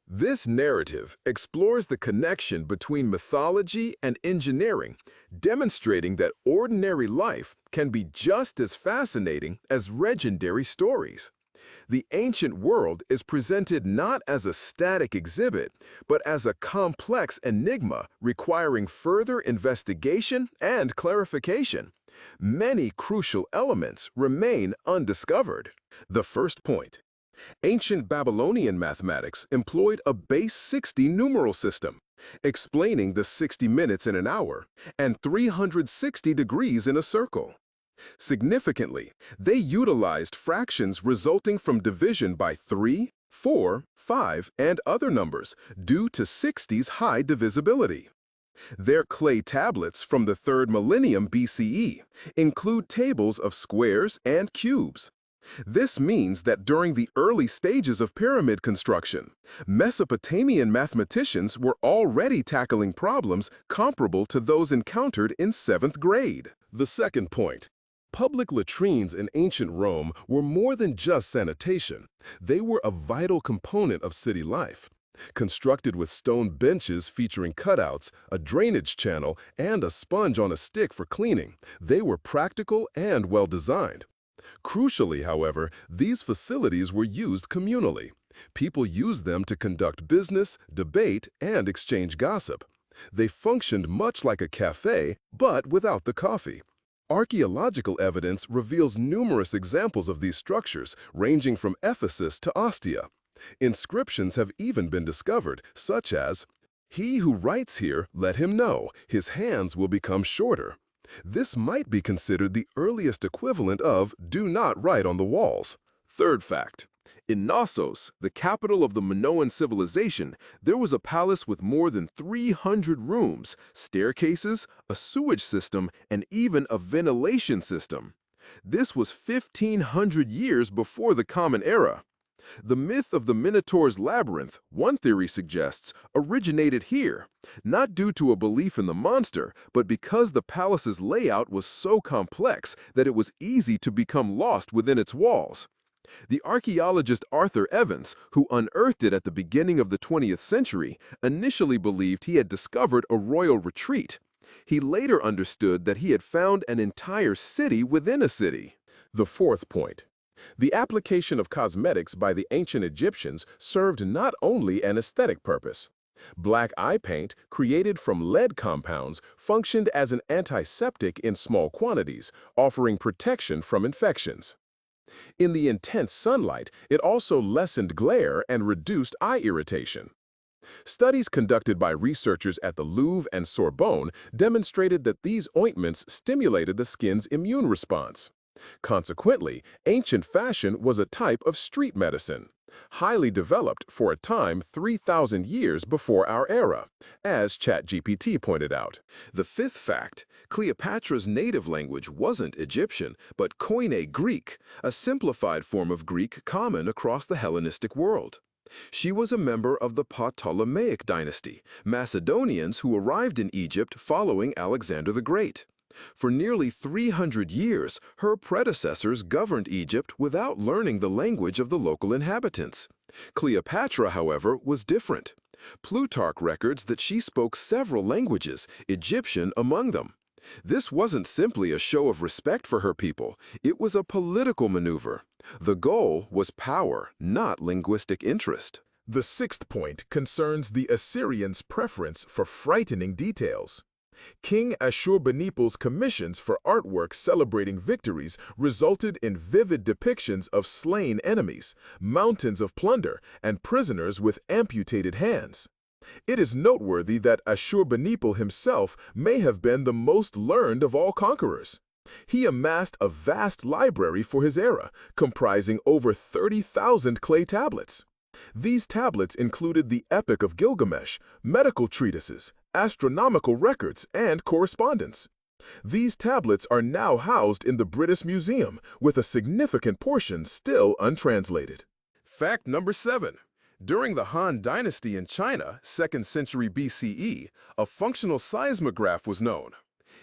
This narrative explores the connection between mythology and engineering, demonstrating that ordinary life can be just as fascinating as legendary stories. The ancient world is presented not as a static exhibit, but as a complex enigma requiring further investigation and clarification. Many crucial elements remain undiscovered. The first point. Ancient Babylonian mathematics employed a base 60 numeral system, explaining the 60 minutes in an hour and 360 degrees in a circle. Significantly, they utilized fractions resulting from division by 3, 4, 5, and other numbers due to 60's high divisibility. Their clay tablets from the 3rd millennium BCE include tables of squares and cubes. This means that during the early stages of pyramid construction, Mesopotamian mathematicians were already tackling problems comparable to those encountered in 7th grade. The second point. Public latrines in ancient Rome were more than just sanitation. They were a vital component of city life. Constructed with stone benches featuring cutouts, a drainage channel, and a sponge on a stick for cleaning, they were practical and well-designed. Crucially, however, these facilities were used communally. People used them to conduct business, debate, and exchange gossip. They functioned much like a cafe, but without the coffee. Archaeological evidence reveals numerous examples of these structures, ranging from Ephesus to Ostia. Inscriptions have even been discovered, such as, "He who writes here, let him know, his hands will become shorter." This might be considered the earliest equivalent of "do not write on the walls." Third fact. In Knossos, the capital of the Minoan civilization, there was a palace with more than 300 rooms, staircases, a sewage system, and even a ventilation system. This was 1,500 years before the Common Era. The myth of the Minotaur's labyrinth, one theory suggests, originated here, not due to a belief in the monster, but because the palace's layout was so complex that it was easy to become lost within its walls. The archaeologist Arthur Evans, who unearthed it at the beginning of the 20th century, initially believed he had discovered a royal retreat. He later understood that he had found an entire city within a city. The fourth point. The application of cosmetics by the ancient Egyptians served not only an aesthetic purpose. Black eye paint, created from lead compounds, functioned as an antiseptic in small quantities, offering protection from infections. In the intense sunlight, it also lessened glare and reduced eye irritation. Studies conducted by researchers at the Louvre and Sorbonne demonstrated that these ointments stimulated the skin's immune response. Consequently, ancient fashion was a type of street medicine, highly developed for a time 3,000 years before our era, as ChatGPT pointed out. The fifth fact, Cleopatra's native language wasn't Egyptian, but Koine Greek, a simplified form of Greek common across the Hellenistic world. She was a member of the Ptolemaic dynasty, Macedonians who arrived in Egypt following Alexander the Great. For nearly 300 years, her predecessors governed Egypt without learning the language of the local inhabitants. Cleopatra, however, was different. Plutarch records that she spoke several languages, Egyptian among them. This wasn't simply a show of respect for her people, it was a political maneuver. The goal was power, not linguistic interest. The sixth point concerns the Assyrians' preference for frightening details. King Ashurbanipal's commissions for artwork celebrating victories resulted in vivid depictions of slain enemies, mountains of plunder, and prisoners with amputated hands. It is noteworthy that Ashurbanipal himself may have been the most learned of all conquerors. He amassed a vast library for his era, comprising over 30,000 clay tablets. These tablets included the Epic of Gilgamesh, medical treatises, astronomical records, and correspondence. These tablets are now housed in the British Museum, with a significant portion still untranslated. Fact number 7. During the Han Dynasty in China, 2nd century BCE, a functional seismograph was known.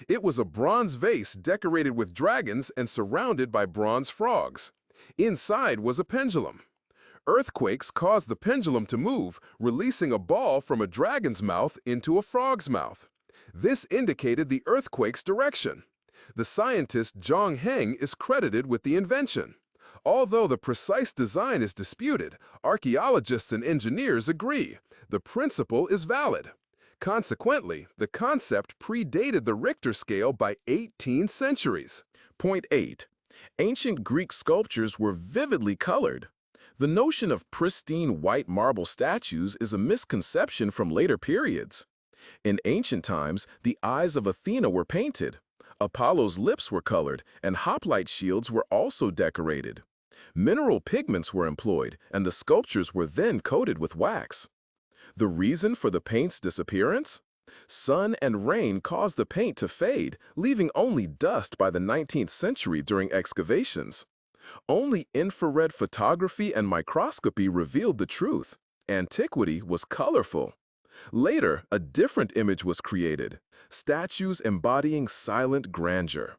It was a bronze vase decorated with dragons and surrounded by bronze frogs. Inside was a pendulum. Earthquakes caused the pendulum to move, releasing a ball from a dragon's mouth into a frog's mouth. This indicated the earthquake's direction. The scientist Zhang Heng is credited with the invention. Although the precise design is disputed, archaeologists and engineers agree the principle is valid. Consequently, the concept predated the Richter scale by 18 centuries. Point 8. Ancient Greek sculptures were vividly colored. The notion of pristine white marble statues is a misconception from later periods. In ancient times, the eyes of Athena were painted. Apollo's lips were colored, and hoplite shields were also decorated. Mineral pigments were employed, and the sculptures were then coated with wax. The reason for the paint's disappearance? Sun and rain caused the paint to fade, leaving only dust by the 19th century during excavations. Only infrared photography and microscopy revealed the truth. Antiquity was colorful. Later, a different image was created, statues embodying silent grandeur.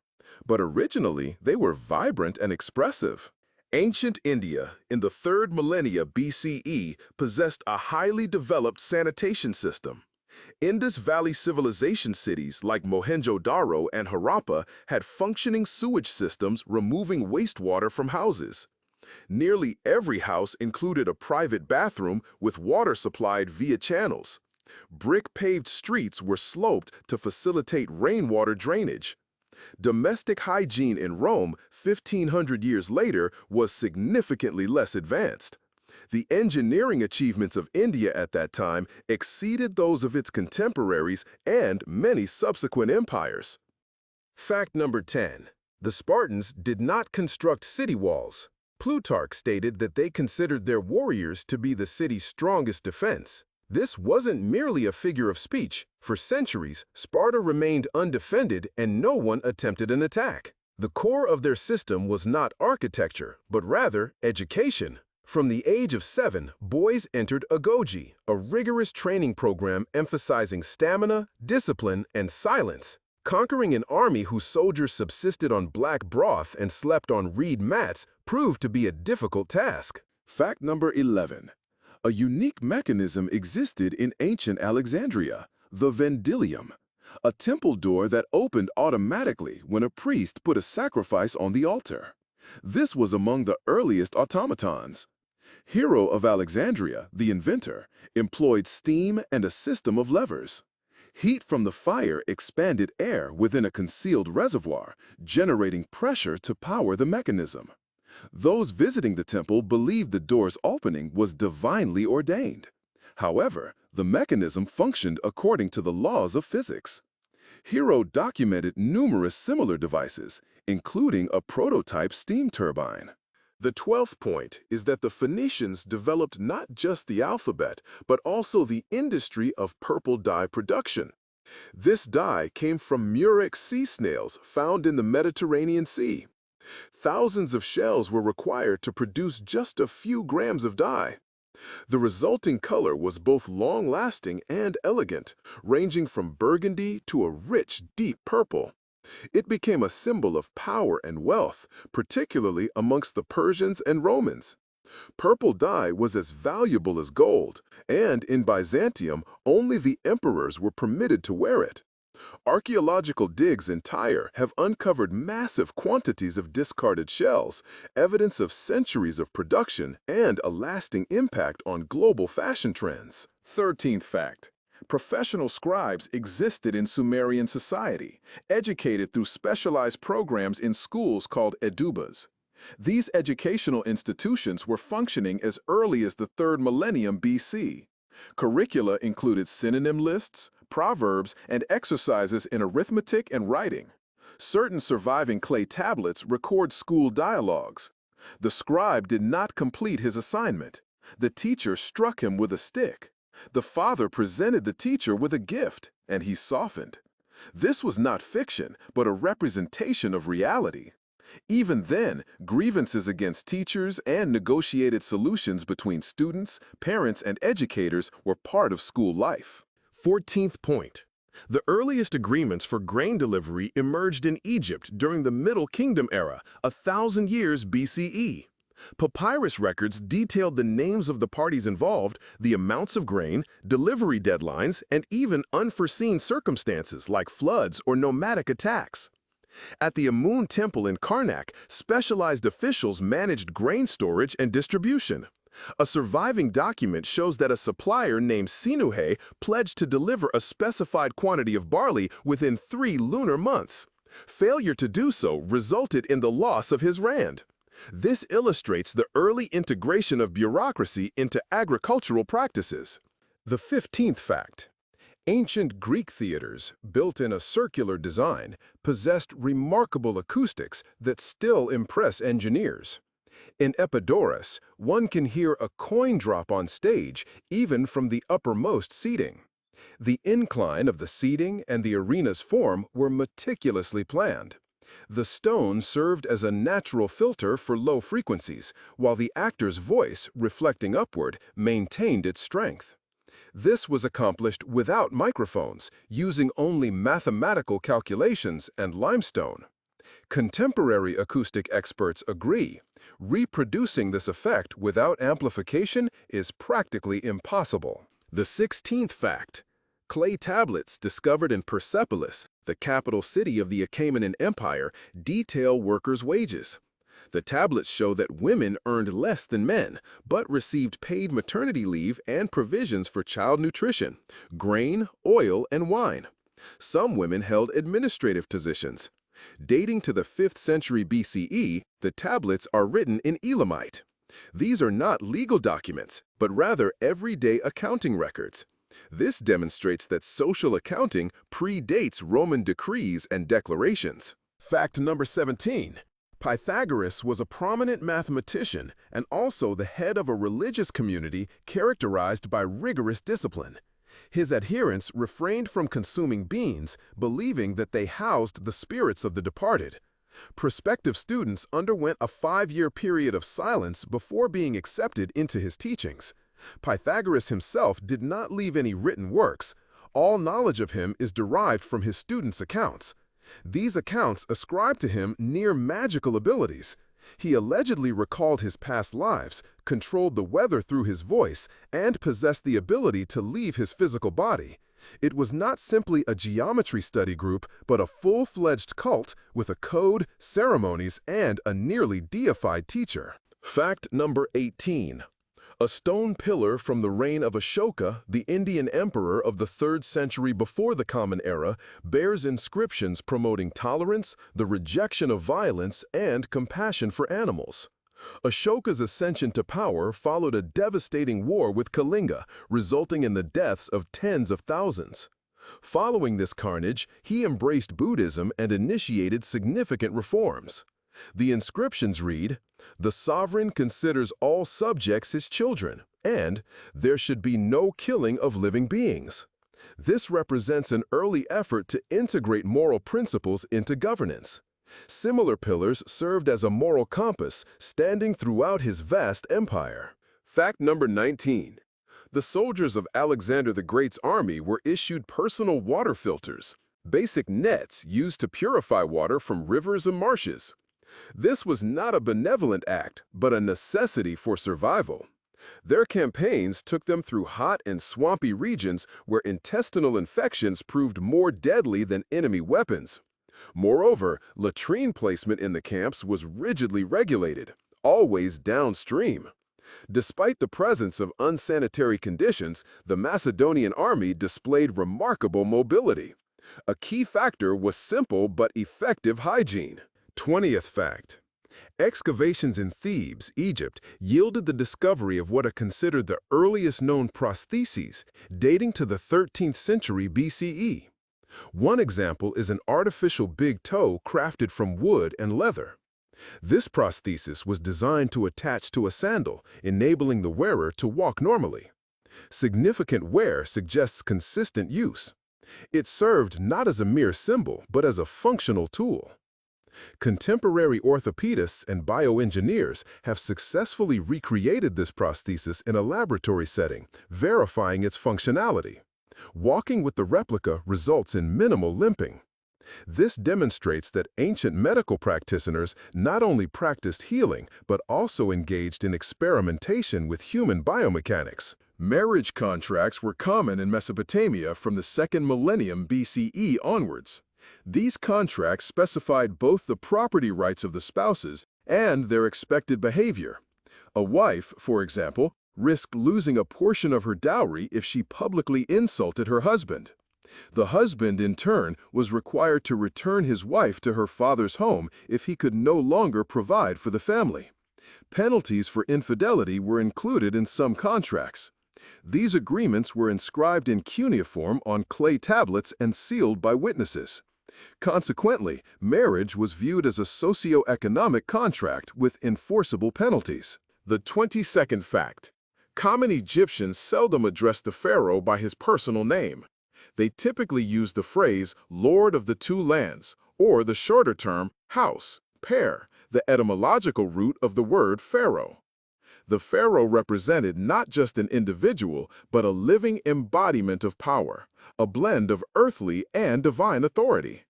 But originally, they were vibrant and expressive. Ancient India, in the 3rd millennia BCE, possessed a highly developed sanitation system. Indus Valley civilization cities like Mohenjo-Daro and Harappa had functioning sewage systems removing wastewater from houses. Nearly every house included a private bathroom with water supplied via channels. Brick-paved streets were sloped to facilitate rainwater drainage. Domestic hygiene in Rome 1,500 years later was significantly less advanced. The engineering achievements of India at that time exceeded those of its contemporaries and many subsequent empires. Fact number 10. The Spartans did not construct city walls. Plutarch stated that they considered their warriors to be the city's strongest defense. This wasn't merely a figure of speech. For centuries, Sparta remained undefended and no one attempted an attack. The core of their system was not architecture, but rather education. From the age of 7, boys entered agoge, a rigorous training program emphasizing stamina, discipline, and silence. Conquering an army whose soldiers subsisted on black broth and slept on reed mats proved to be a difficult task. Fact number 11. A unique mechanism existed in ancient Alexandria, the vendilium, a temple door that opened automatically when a priest put a sacrifice on the altar. This was among the earliest automatons. Hero of Alexandria, the inventor, employed steam and a system of levers. Heat from the fire expanded air within a concealed reservoir, generating pressure to power the mechanism. Those visiting the temple believed the door's opening was divinely ordained. However, the mechanism functioned according to the laws of physics. Hero documented numerous similar devices, including a prototype steam turbine. The 12th point is that the Phoenicians developed not just the alphabet, but also the industry of purple dye production. This dye came from murex sea snails found in the Mediterranean Sea. Thousands of shells were required to produce just a few grams of dye. The resulting color was both long-lasting and elegant, ranging from burgundy to a rich, deep purple. It became a symbol of power and wealth, particularly amongst the Persians and Romans. Purple dye was as valuable as gold, and in Byzantium, only the emperors were permitted to wear it. Archaeological digs in Tyre have uncovered massive quantities of discarded shells, evidence of centuries of production and a lasting impact on global fashion trends. 13th fact. Professional scribes existed in Sumerian society, educated through specialized programs in schools called edubas. These educational institutions were functioning as early as the 3rd millennium BC. Curricula included synonym lists, proverbs, and exercises in arithmetic and writing. Certain surviving clay tablets record school dialogues. The scribe did not complete his assignment. The teacher struck him with a stick. The father presented the teacher with a gift, and he softened. This was not fiction, but a representation of reality. Even then, grievances against teachers and negotiated solutions between students, parents, and educators were part of school life. 14th point. The earliest agreements for grain delivery emerged in Egypt during the Middle Kingdom era, 1,000 years BCE. Papyrus records detailed the names of the parties involved, the amounts of grain, delivery deadlines, and even unforeseen circumstances like floods or nomadic attacks. At the Amun Temple in Karnak, specialized officials managed grain storage and distribution. A surviving document shows that a supplier named Sinuhe pledged to deliver a specified quantity of barley within 3 lunar months. Failure to do so resulted in the loss of his rand. This illustrates the early integration of bureaucracy into agricultural practices. The 15th fact. Ancient Greek theaters, built in a circular design, possessed remarkable acoustics that still impress engineers. In Epidaurus, one can hear a coin drop on stage even from the uppermost seating. The incline of the seating and the arena's form were meticulously planned. The stone served as a natural filter for low frequencies, while the actor's voice, reflecting upward, maintained its strength. This was accomplished without microphones, using only mathematical calculations and limestone. Contemporary acoustic experts agree, reproducing this effect without amplification is practically impossible. The 16th fact. Clay tablets discovered in Persepolis, the capital city of the Achaemenid Empire, detail workers' wages. The tablets show that women earned less than men, but received paid maternity leave and provisions for child nutrition, grain, oil, and wine. Some women held administrative positions. Dating to the 5th century BCE, the tablets are written in Elamite. These are not legal documents, but rather everyday accounting records. This demonstrates that social accounting predates Roman decrees and declarations. Fact number 17. Pythagoras was a prominent mathematician and also the head of a religious community characterized by rigorous discipline. His adherents refrained from consuming beans, believing that they housed the spirits of the departed. Prospective students underwent a 5-year period of silence before being accepted into his teachings. Pythagoras himself did not leave any written works. All knowledge of him is derived from his students' accounts. These accounts ascribe to him near magical abilities. He allegedly recalled his past lives, controlled the weather through his voice, and possessed the ability to leave his physical body. It was not simply a geometry study group, but a full-fledged cult with a code, ceremonies, and a nearly deified teacher. Fact number 18. A stone pillar from the reign of Ashoka, the Indian emperor of the 3rd century before the Common Era, bears inscriptions promoting tolerance, the rejection of violence, and compassion for animals. Ashoka's ascension to power followed a devastating war with Kalinga, resulting in the deaths of tens of thousands. Following this carnage, he embraced Buddhism and initiated significant reforms. The inscriptions read, "The sovereign considers all subjects his children," and "There should be no killing of living beings." This represents an early effort to integrate moral principles into governance. Similar pillars served as a moral compass, standing throughout his vast empire. Fact number 19. The soldiers of Alexander the Great's army were issued personal water filters, basic nets used to purify water from rivers and marshes. This was not a benevolent act, but a necessity for survival. Their campaigns took them through hot and swampy regions where intestinal infections proved more deadly than enemy weapons. Moreover, latrine placement in the camps was rigidly regulated, always downstream. Despite the presence of unsanitary conditions, the Macedonian army displayed remarkable mobility. A key factor was simple but effective hygiene. 20th fact. Excavations in Thebes, Egypt, yielded the discovery of what are considered the earliest known prostheses, dating to the 13th century BCE. One example is an artificial big toe crafted from wood and leather. This prosthesis was designed to attach to a sandal, enabling the wearer to walk normally. Significant wear suggests consistent use. It served not as a mere symbol, but as a functional tool. Contemporary orthopedists and bioengineers have successfully recreated this prosthesis in a laboratory setting, verifying its functionality. Walking with the replica results in minimal limping. This demonstrates that ancient medical practitioners not only practiced healing, but also engaged in experimentation with human biomechanics. Marriage contracts were common in Mesopotamia from the 2nd millennium BCE onwards. These contracts specified both the property rights of the spouses and their expected behavior. A wife, for example, risked losing a portion of her dowry if she publicly insulted her husband. The husband, in turn, was required to return his wife to her father's home if he could no longer provide for the family. Penalties for infidelity were included in some contracts. These agreements were inscribed in cuneiform on clay tablets and sealed by witnesses. Consequently, marriage was viewed as a socio-economic contract with enforceable penalties. The 22nd fact. Common Egyptians seldom addressed the pharaoh by his personal name. They typically used the phrase Lord of the Two Lands, or the shorter term, House, Per, the etymological root of the word pharaoh. The pharaoh represented not just an individual, but a living embodiment of power, a blend of earthly and divine authority.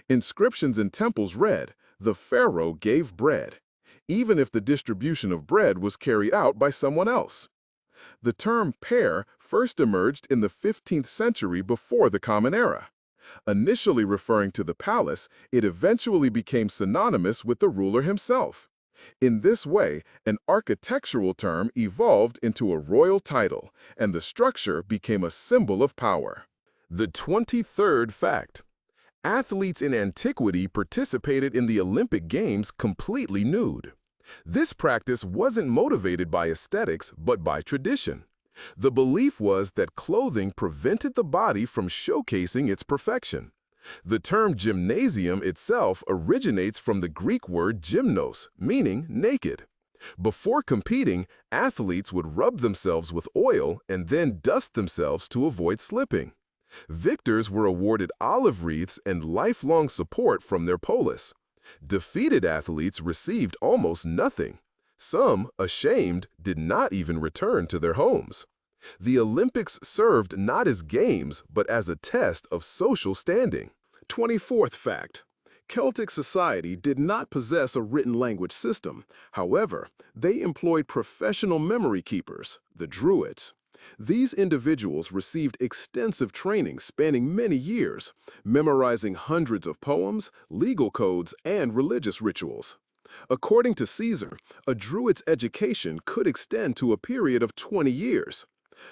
Inscriptions in temples read, "The pharaoh gave bread," even if the distribution of bread was carried out by someone else. The term Per first emerged in the 15th century before the Common Era. Initially referring to the palace, it eventually became synonymous with the ruler himself. In this way, an architectural term evolved into a royal title, and the structure became a symbol of power. The 23rd fact. Athletes in antiquity participated in the Olympic Games completely nude. This practice wasn't motivated by aesthetics, but by tradition. The belief was that clothing prevented the body from showcasing its perfection. The term gymnasium itself originates from the Greek word gymnos, meaning naked. Before competing, athletes would rub themselves with oil and then dust themselves to avoid slipping. Victors were awarded olive wreaths and lifelong support from their polis. Defeated athletes received almost nothing. Some, ashamed, did not even return to their homes. The Olympics served not as games, but as a test of social standing. 24th fact. Celtic society did not possess a written language system. However, they employed professional memory keepers, the Druids. These individuals received extensive training spanning many years, memorizing hundreds of poems, legal codes, and religious rituals. According to Caesar, a Druid's education could extend to a period of 20 years.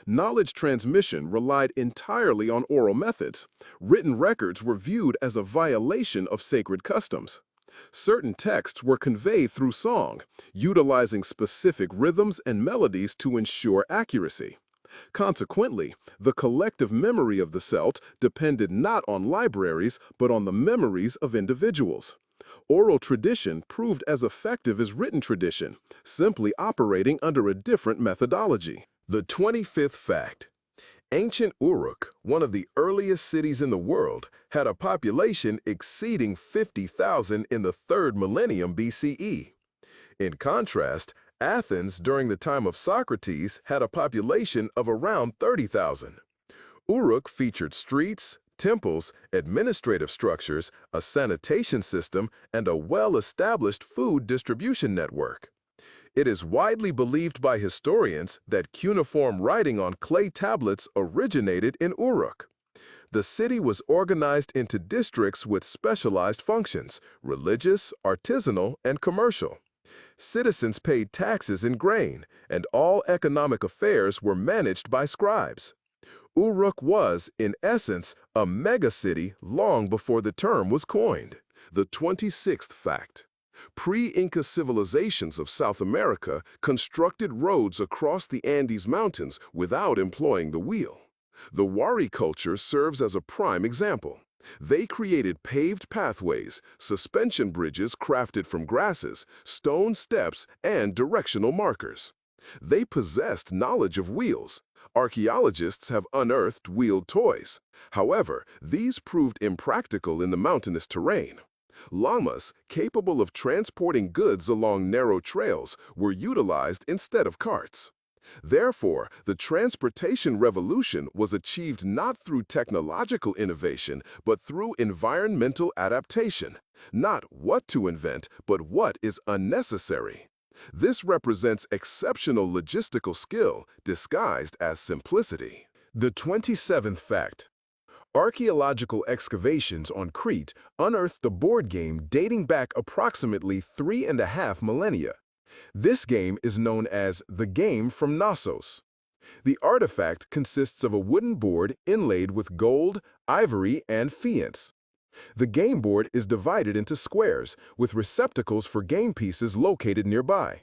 Knowledge transmission relied entirely on oral methods. Written records were viewed as a violation of sacred customs. Certain texts were conveyed through song, utilizing specific rhythms and melodies to ensure accuracy. Consequently, the collective memory of the Celt depended not on libraries, but on the memories of individuals. Oral tradition proved as effective as written tradition, simply operating under a different methodology. The 25th fact. Ancient Uruk, one of the earliest cities in the world, had a population exceeding 50,000 in the 3rd millennium BCE. In contrast, Athens, during the time of Socrates, had a population of around 30,000. Uruk featured streets, temples, administrative structures, a sanitation system, and a well-established food distribution network. It is widely believed by historians that cuneiform writing on clay tablets originated in Uruk. The city was organized into districts with specialized functions: religious, artisanal, and commercial. Citizens paid taxes in grain, and all economic affairs were managed by scribes. Uruk was, in essence, a megacity long before the term was coined. The 26th fact. Pre-Inca civilizations of South America constructed roads across the Andes Mountains without employing the wheel. The Wari culture serves as a prime example. They created paved pathways, suspension bridges crafted from grasses, stone steps, and directional markers. They possessed knowledge of wheels. Archaeologists have unearthed wheeled toys. However, these proved impractical in the mountainous terrain. Llamas, capable of transporting goods along narrow trails, were utilized instead of carts. Therefore, the transportation revolution was achieved not through technological innovation, but through environmental adaptation. Not what to invent, but what is unnecessary. This represents exceptional logistical skill disguised as simplicity. The 27th fact. Archaeological excavations on Crete unearthed a board game dating back approximately 3.5 millennia. This game is known as the Game from Knossos. The artifact consists of a wooden board inlaid with gold, ivory, and faience. The game board is divided into squares, with receptacles for game pieces located nearby.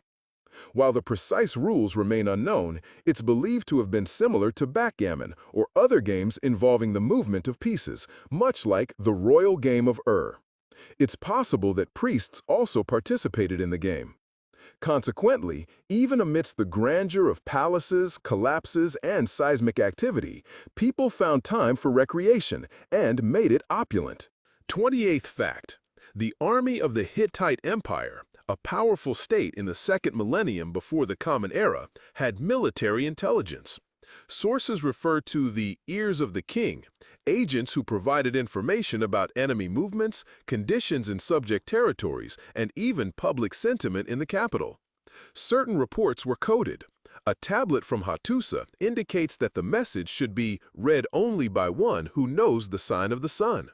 While the precise rules remain unknown, it's believed to have been similar to backgammon or other games involving the movement of pieces, much like the Royal Game of Ur. It's possible that priests also participated in the game. Consequently, even amidst the grandeur of palaces, collapses, and seismic activity, people found time for recreation and made it opulent. 28th fact. The army of the Hittite Empire, a powerful state in the second millennium before the Common Era, had military intelligence. Sources refer to the ears of the king, agents who provided information about enemy movements, conditions in subject territories, and even public sentiment in the capital. Certain reports were coded. A tablet from Hattusa indicates that the message should be read only by one who knows the sign of the sun.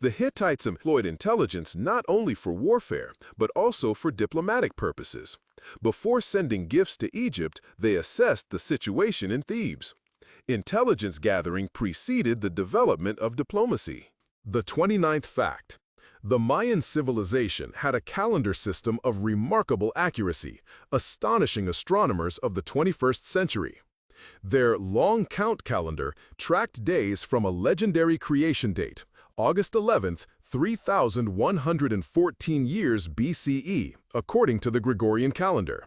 The Hittites employed intelligence not only for warfare, but also for diplomatic purposes. Before sending gifts to Egypt, they assessed the situation in Thebes. Intelligence gathering preceded the development of diplomacy. The 29th fact. The Mayan civilization had a calendar system of remarkable accuracy, astonishing astronomers of the 21st century. Their long count calendar tracked days from a legendary creation date, August 11th, 3114 years BCE, according to the Gregorian calendar.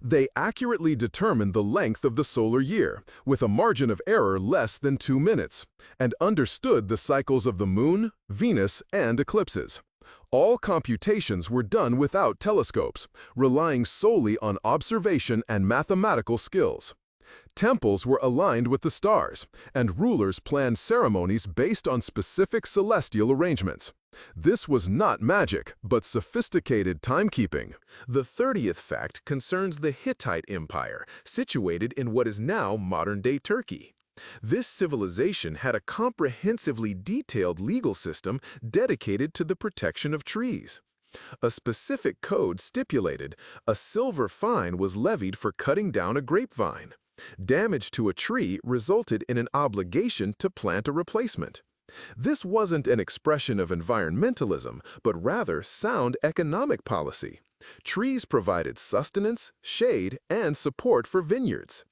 They accurately determined the length of the solar year, with a margin of error less than 2 minutes, and understood the cycles of the moon, Venus, and eclipses. All computations were done without telescopes, relying solely on observation and mathematical skills. Temples were aligned with the stars, and rulers planned ceremonies based on specific celestial arrangements. This was not magic, but sophisticated timekeeping. The 30th fact concerns the Hittite Empire, situated in what is now modern-day Turkey. This civilization had a comprehensively detailed legal system dedicated to the protection of trees. A specific code stipulated a silver fine was levied for cutting down a grapevine. Damage to a tree resulted in an obligation to plant a replacement. This wasn't an expression of environmentalism, but rather sound economic policy. Trees provided sustenance, shade, and support for vineyards.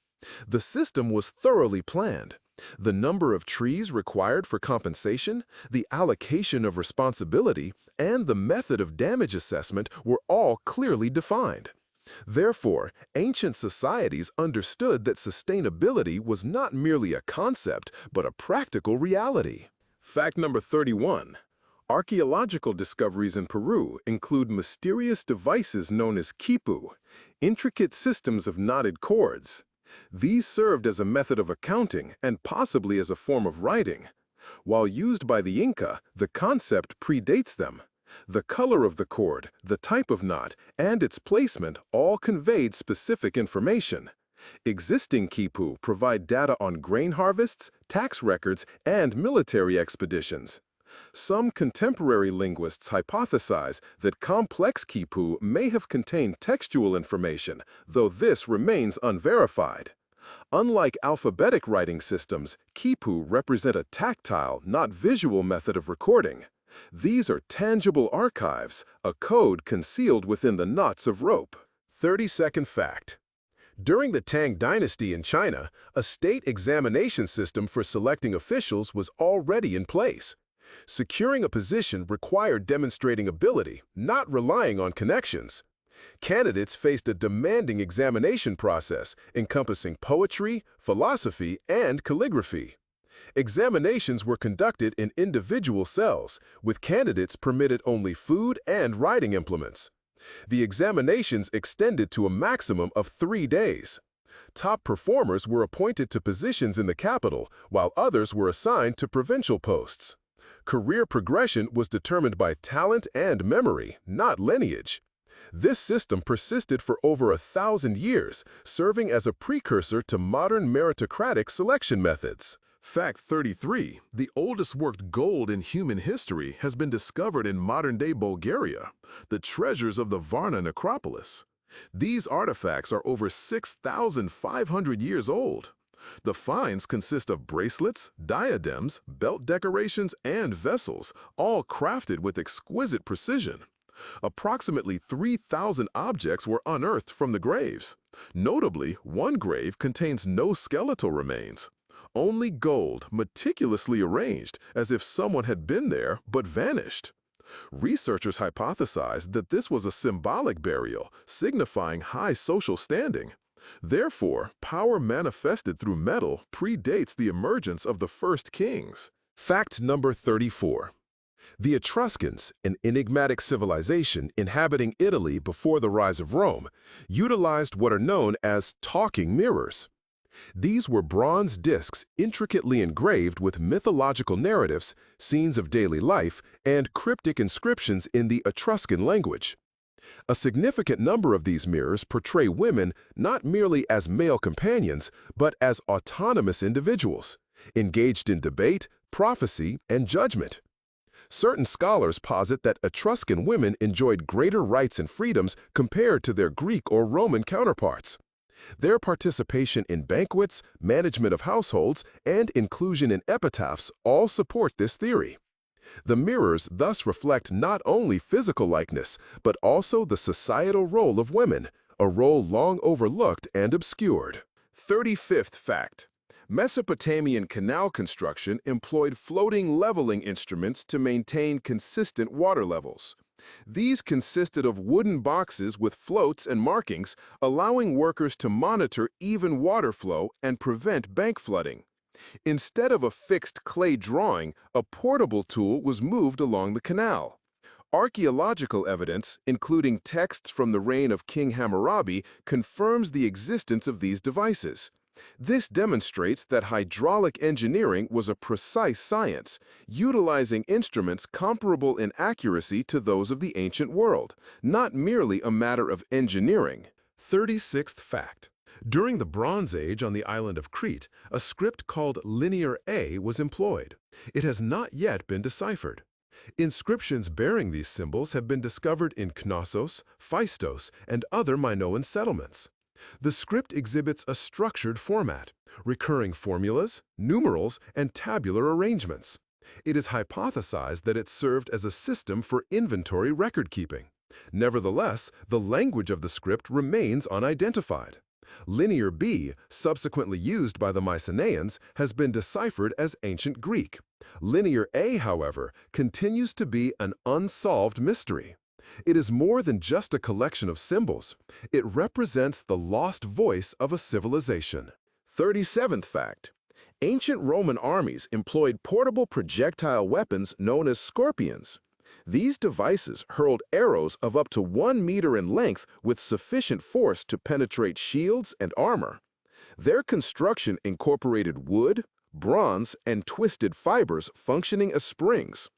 The system was thoroughly planned. The number of trees required for compensation, the allocation of responsibility, and the method of damage assessment were all clearly defined. Therefore, ancient societies understood that sustainability was not merely a concept, but a practical reality. Fact number 31. Archaeological discoveries in Peru include mysterious devices known as quipu, intricate systems of knotted cords. These served as a method of accounting and possibly as a form of writing. While used by the Inca, the concept predates them. The color of the cord, the type of knot, and its placement all conveyed specific information. Existing quipu provide data on grain harvests, tax records, and military expeditions. Some contemporary linguists hypothesize that complex quipu may have contained textual information, though this remains unverified. Unlike alphabetic writing systems, quipu represent a tactile, not visual method of recording. These are tangible archives, a code concealed within the knots of rope. 32nd fact. During the Tang Dynasty in China, a state examination system for selecting officials was already in place. Securing a position required demonstrating ability, not relying on connections. Candidates faced a demanding examination process encompassing poetry, philosophy, and calligraphy. Examinations were conducted in individual cells, with candidates permitted only food and writing implements. The examinations extended to a maximum of 3 days. Top performers were appointed to positions in the capital, while others were assigned to provincial posts. Career progression was determined by talent and memory, not lineage. This system persisted for over 1,000 years, serving as a precursor to modern meritocratic selection methods. Fact 33. The oldest worked gold in human history has been discovered in modern-day Bulgaria, the treasures of the Varna necropolis. These artifacts are over 6,500 years old. The finds consist of bracelets, diadems, belt decorations, and vessels, all crafted with exquisite precision. Approximately 3,000 objects were unearthed from the graves. Notably, one grave contains no skeletal remains. Only gold, meticulously arranged, as if someone had been there but vanished. Researchers hypothesized that this was a symbolic burial, signifying high social standing. Therefore, power manifested through metal predates the emergence of the first kings. Fact number 34. The Etruscans, an enigmatic civilization inhabiting Italy before the rise of Rome, utilized what are known as talking mirrors. These were bronze discs intricately engraved with mythological narratives, scenes of daily life, and cryptic inscriptions in the Etruscan language. A significant number of these mirrors portray women not merely as male companions, but as autonomous individuals, engaged in debate, prophecy, and judgment. Certain scholars posit that Etruscan women enjoyed greater rights and freedoms compared to their Greek or Roman counterparts. Their participation in banquets, management of households, and inclusion in epitaphs all support this theory. The mirrors thus reflect not only physical likeness, but also the societal role of women, a role long overlooked and obscured. 35th fact. Mesopotamian canal construction employed floating leveling instruments to maintain consistent water levels. These consisted of wooden boxes with floats and markings, allowing workers to monitor even water flow and prevent bank flooding. Instead of a fixed clay drawing, a portable tool was moved along the canal. Archaeological evidence, including texts from the reign of King Hammurabi, confirms the existence of these devices. This demonstrates that hydraulic engineering was a precise science, utilizing instruments comparable in accuracy to those of the ancient world, not merely a matter of engineering. 36th fact. During the Bronze Age on the island of Crete, a script called Linear A was employed. It has not yet been deciphered. Inscriptions bearing these symbols have been discovered in Knossos, Phaistos, and other Minoan settlements. The script exhibits a structured format, recurring formulas, numerals, and tabular arrangements. It is hypothesized that it served as a system for inventory record-keeping. Nevertheless, the language of the script remains unidentified. Linear B, subsequently used by the Mycenaeans, has been deciphered as Ancient Greek. Linear A, however, continues to be an unsolved mystery. It is more than just a collection of symbols. It represents the lost voice of a civilization. 37th fact. Ancient Roman armies employed portable projectile weapons known as scorpions. These devices hurled arrows of up to 1 meter in length with sufficient force to penetrate shields and armor. Their construction incorporated wood, bronze, and twisted fibers functioning as springs.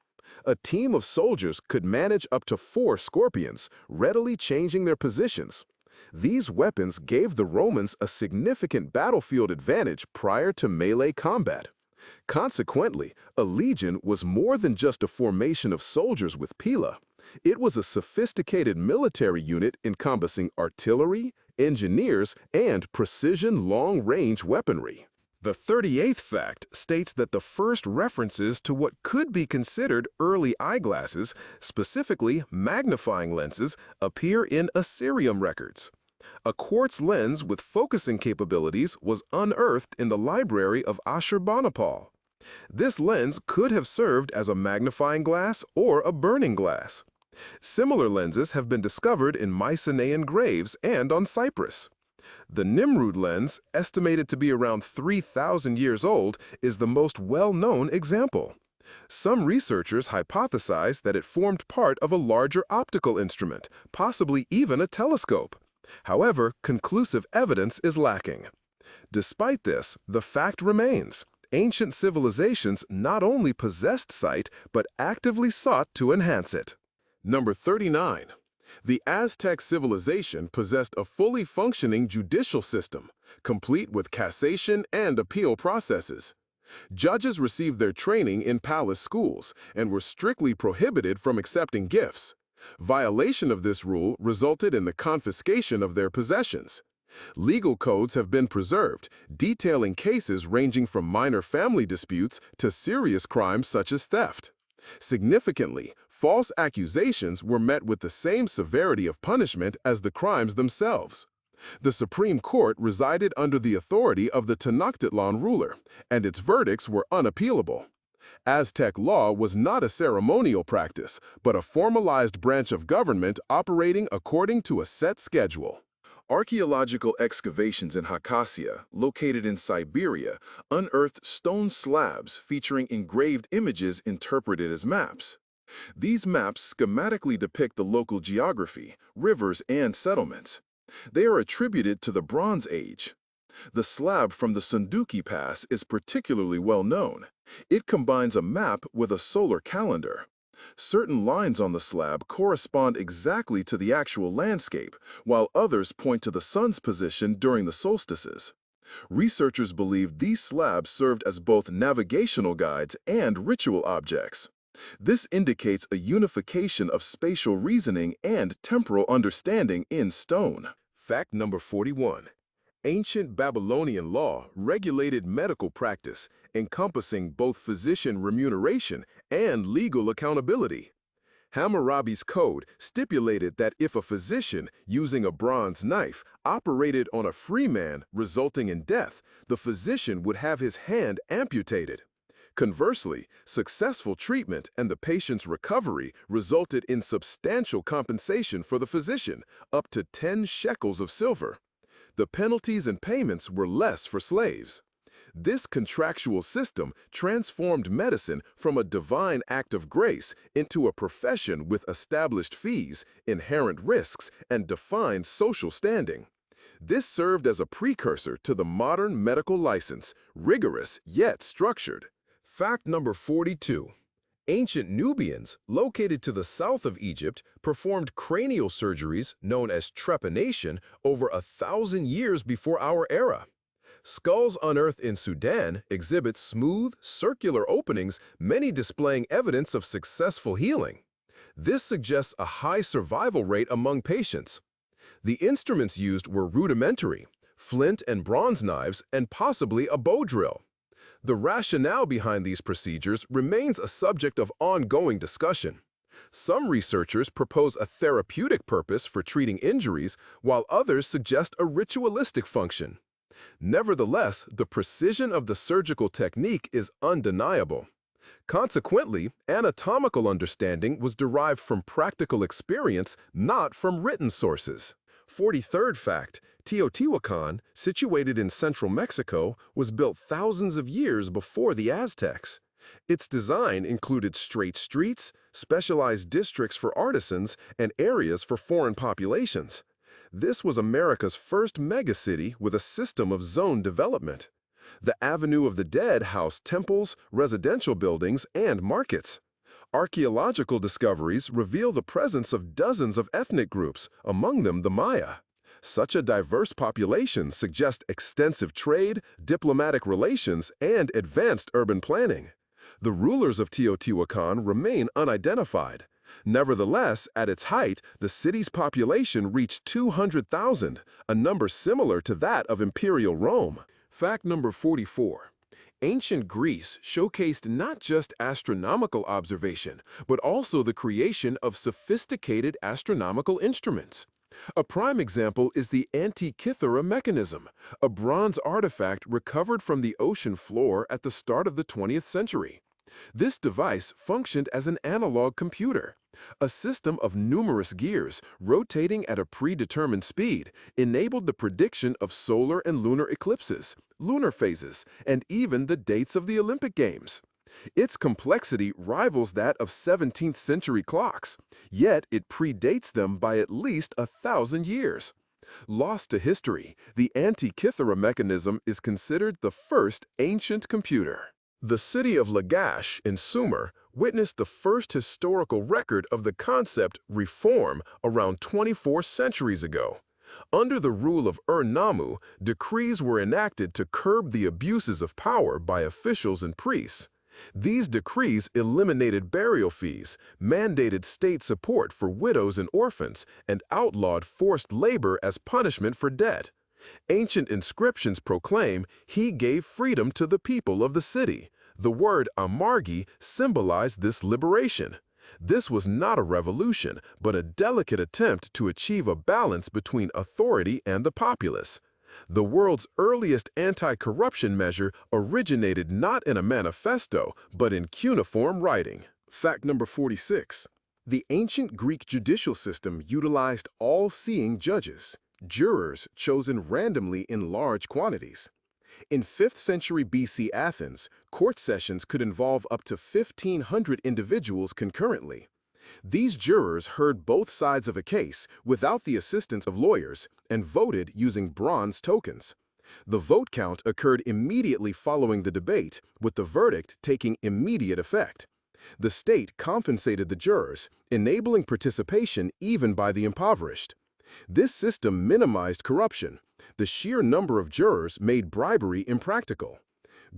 A team of soldiers could manage up to 4 scorpions, readily changing their positions. These weapons gave the Romans a significant battlefield advantage prior to melee combat. Consequently, a legion was more than just a formation of soldiers with pila. It was a sophisticated military unit encompassing artillery, engineers, and precision long-range weaponry. The 38th fact states that the first references to what could be considered early eyeglasses, specifically magnifying lenses, appear in Assyrian records. A quartz lens with focusing capabilities was unearthed in the library of Ashurbanipal. This lens could have served as a magnifying glass or a burning glass. Similar lenses have been discovered in Mycenaean graves and on Cyprus. The Nimrud lens, estimated to be around 3,000 years old, is the most well-known example. Some researchers hypothesize that it formed part of a larger optical instrument, possibly even a telescope. However, conclusive evidence is lacking. Despite this, the fact remains. Ancient civilizations not only possessed sight, but actively sought to enhance it. Number 39. The Aztec civilization possessed a fully functioning judicial system, complete with cassation and appeal processes. Judges received their training in palace schools and were strictly prohibited from accepting gifts. Violation of this rule resulted in the confiscation of their possessions. Legal codes have been preserved, detailing cases ranging from minor family disputes to serious crimes such as theft. Significantly, false accusations were met with the same severity of punishment as the crimes themselves. The Supreme Court resided under the authority of the Tenochtitlan ruler, and its verdicts were unappealable. Aztec law was not a ceremonial practice, but a formalized branch of government operating according to a set schedule. Archaeological excavations in Khakassia, located in Siberia, unearthed stone slabs featuring engraved images interpreted as maps. These maps schematically depict the local geography, rivers, and settlements. They are attributed to the Bronze Age. The slab from the Sunduki Pass is particularly well known. It combines a map with a solar calendar. Certain lines on the slab correspond exactly to the actual landscape, while others point to the sun's position during the solstices. Researchers believe these slabs served as both navigational guides and ritual objects. This indicates a unification of spatial reasoning and temporal understanding in stone. Fact number 41. Ancient Babylonian law regulated medical practice, encompassing both physician remuneration and legal accountability. Hammurabi's code stipulated that if a physician, using a bronze knife, operated on a free man, resulting in death, the physician would have his hand amputated. Conversely, successful treatment and the patient's recovery resulted in substantial compensation for the physician, up to 10 shekels of silver. The penalties and payments were less for slaves. This contractual system transformed medicine from a divine act of grace into a profession with established fees, inherent risks, and defined social standing. This served as a precursor to the modern medical license, rigorous yet structured. Fact number 42. Ancient Nubians, located to the south of Egypt, performed cranial surgeries known as trepanation over 1,000 years before our era. Skulls unearthed in Sudan exhibit smooth, circular openings, many displaying evidence of successful healing. This suggests a high survival rate among patients. The instruments used were rudimentary, flint and bronze knives, and possibly a bow drill. The rationale behind these procedures remains a subject of ongoing discussion. Some researchers propose a therapeutic purpose for treating injuries, while others suggest a ritualistic function. Nevertheless, the precision of the surgical technique is undeniable. Consequently, anatomical understanding was derived from practical experience, not from written sources. 43rd fact, Teotihuacan, situated in central Mexico, was built thousands of years before the Aztecs. Its design included straight streets, specialized districts for artisans, and areas for foreign populations. This was America's first megacity with a system of zone development. The Avenue of the Dead housed temples, residential buildings, and markets. Archaeological discoveries reveal the presence of dozens of ethnic groups, among them the Maya. Such a diverse population suggests extensive trade, diplomatic relations, and advanced urban planning. The rulers of Teotihuacan remain unidentified. Nevertheless, at its height, the city's population reached 200,000, a number similar to that of Imperial Rome. Fact number 44. Ancient Greece showcased not just astronomical observation, but also the creation of sophisticated astronomical instruments. A prime example is the Antikythera mechanism, a bronze artifact recovered from the ocean floor at the start of the 20th century. This device functioned as an analog computer. A system of numerous gears, rotating at a predetermined speed, enabled the prediction of solar and lunar eclipses, lunar phases, and even the dates of the Olympic Games. Its complexity rivals that of 17th century clocks, yet it predates them by at least 1,000 years. Lost to history, the Antikythera mechanism is considered the first ancient computer. The city of Lagash in Sumer witnessed the first historical record of the concept reform around 24 centuries ago. Under the rule of Ur-Nammu, decrees were enacted to curb the abuses of power by officials and priests. These decrees eliminated burial fees, mandated state support for widows and orphans, and outlawed forced labor as punishment for debt. Ancient inscriptions proclaim he gave freedom to the people of the city. The word amargi symbolized this liberation. This was not a revolution, but a delicate attempt to achieve a balance between authority and the populace. The world's earliest anti-corruption measure originated not in a manifesto, but in cuneiform writing. Fact number 46. The ancient Greek judicial system utilized all-seeing judges, jurors chosen randomly in large quantities. In 5th century BC Athens, court sessions could involve up to 1,500 individuals concurrently. These jurors heard both sides of a case without the assistance of lawyers and voted using bronze tokens. The vote count occurred immediately following the debate, with the verdict taking immediate effect. The state compensated the jurors, enabling participation even by the impoverished. This system minimized corruption. The sheer number of jurors made bribery impractical.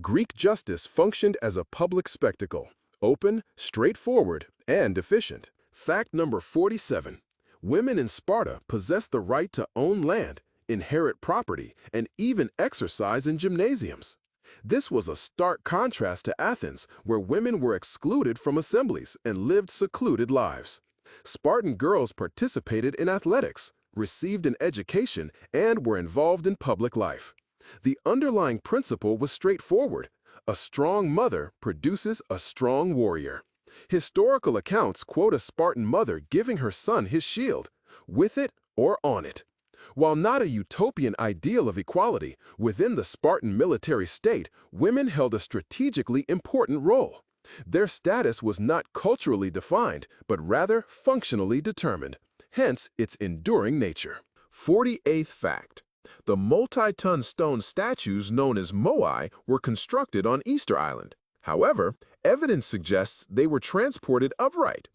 Greek justice functioned as a public spectacle, open, straightforward, and efficient. Fact number 47. Women in Sparta possessed the right to own land, inherit property, and even exercise in gymnasiums. This was a stark contrast to Athens, where women were excluded from assemblies and lived secluded lives. Spartan girls participated in athletics, received an education, and were involved in public life. The underlying principle was straightforward. A strong mother produces a strong warrior. Historical accounts quote a Spartan mother giving her son his shield, with it or on it. While not a utopian ideal of equality, within the Spartan military state, women held a strategically important role. Their status was not culturally defined, but rather functionally determined, hence its enduring nature. 48th fact. The multi-ton stone statues known as moai were constructed on Easter Island. However, evidence suggests they were transported upright.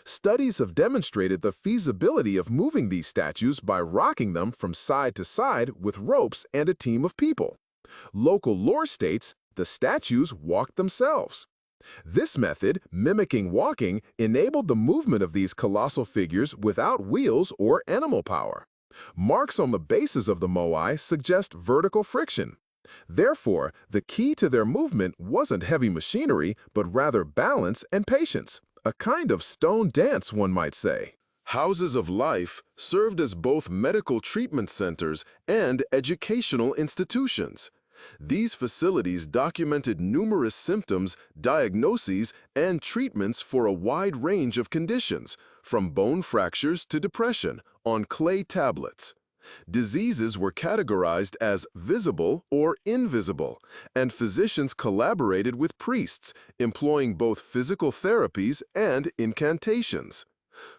Studies have demonstrated the feasibility of moving these statues by rocking them from side to side with ropes and a team of people. Local lore states the statues walked themselves. This method, mimicking walking, enabled the movement of these colossal figures without wheels or animal power. Marks on the bases of the moai suggest vertical friction. Therefore, the key to their movement wasn't heavy machinery, but rather balance and patience. A kind of stone dance, one might say. Houses of Life served as both medical treatment centers and educational institutions. These facilities documented numerous symptoms, diagnoses, and treatments for a wide range of conditions, from bone fractures to depression, on clay tablets. Diseases were categorized as visible or invisible, and physicians collaborated with priests, employing both physical therapies and incantations.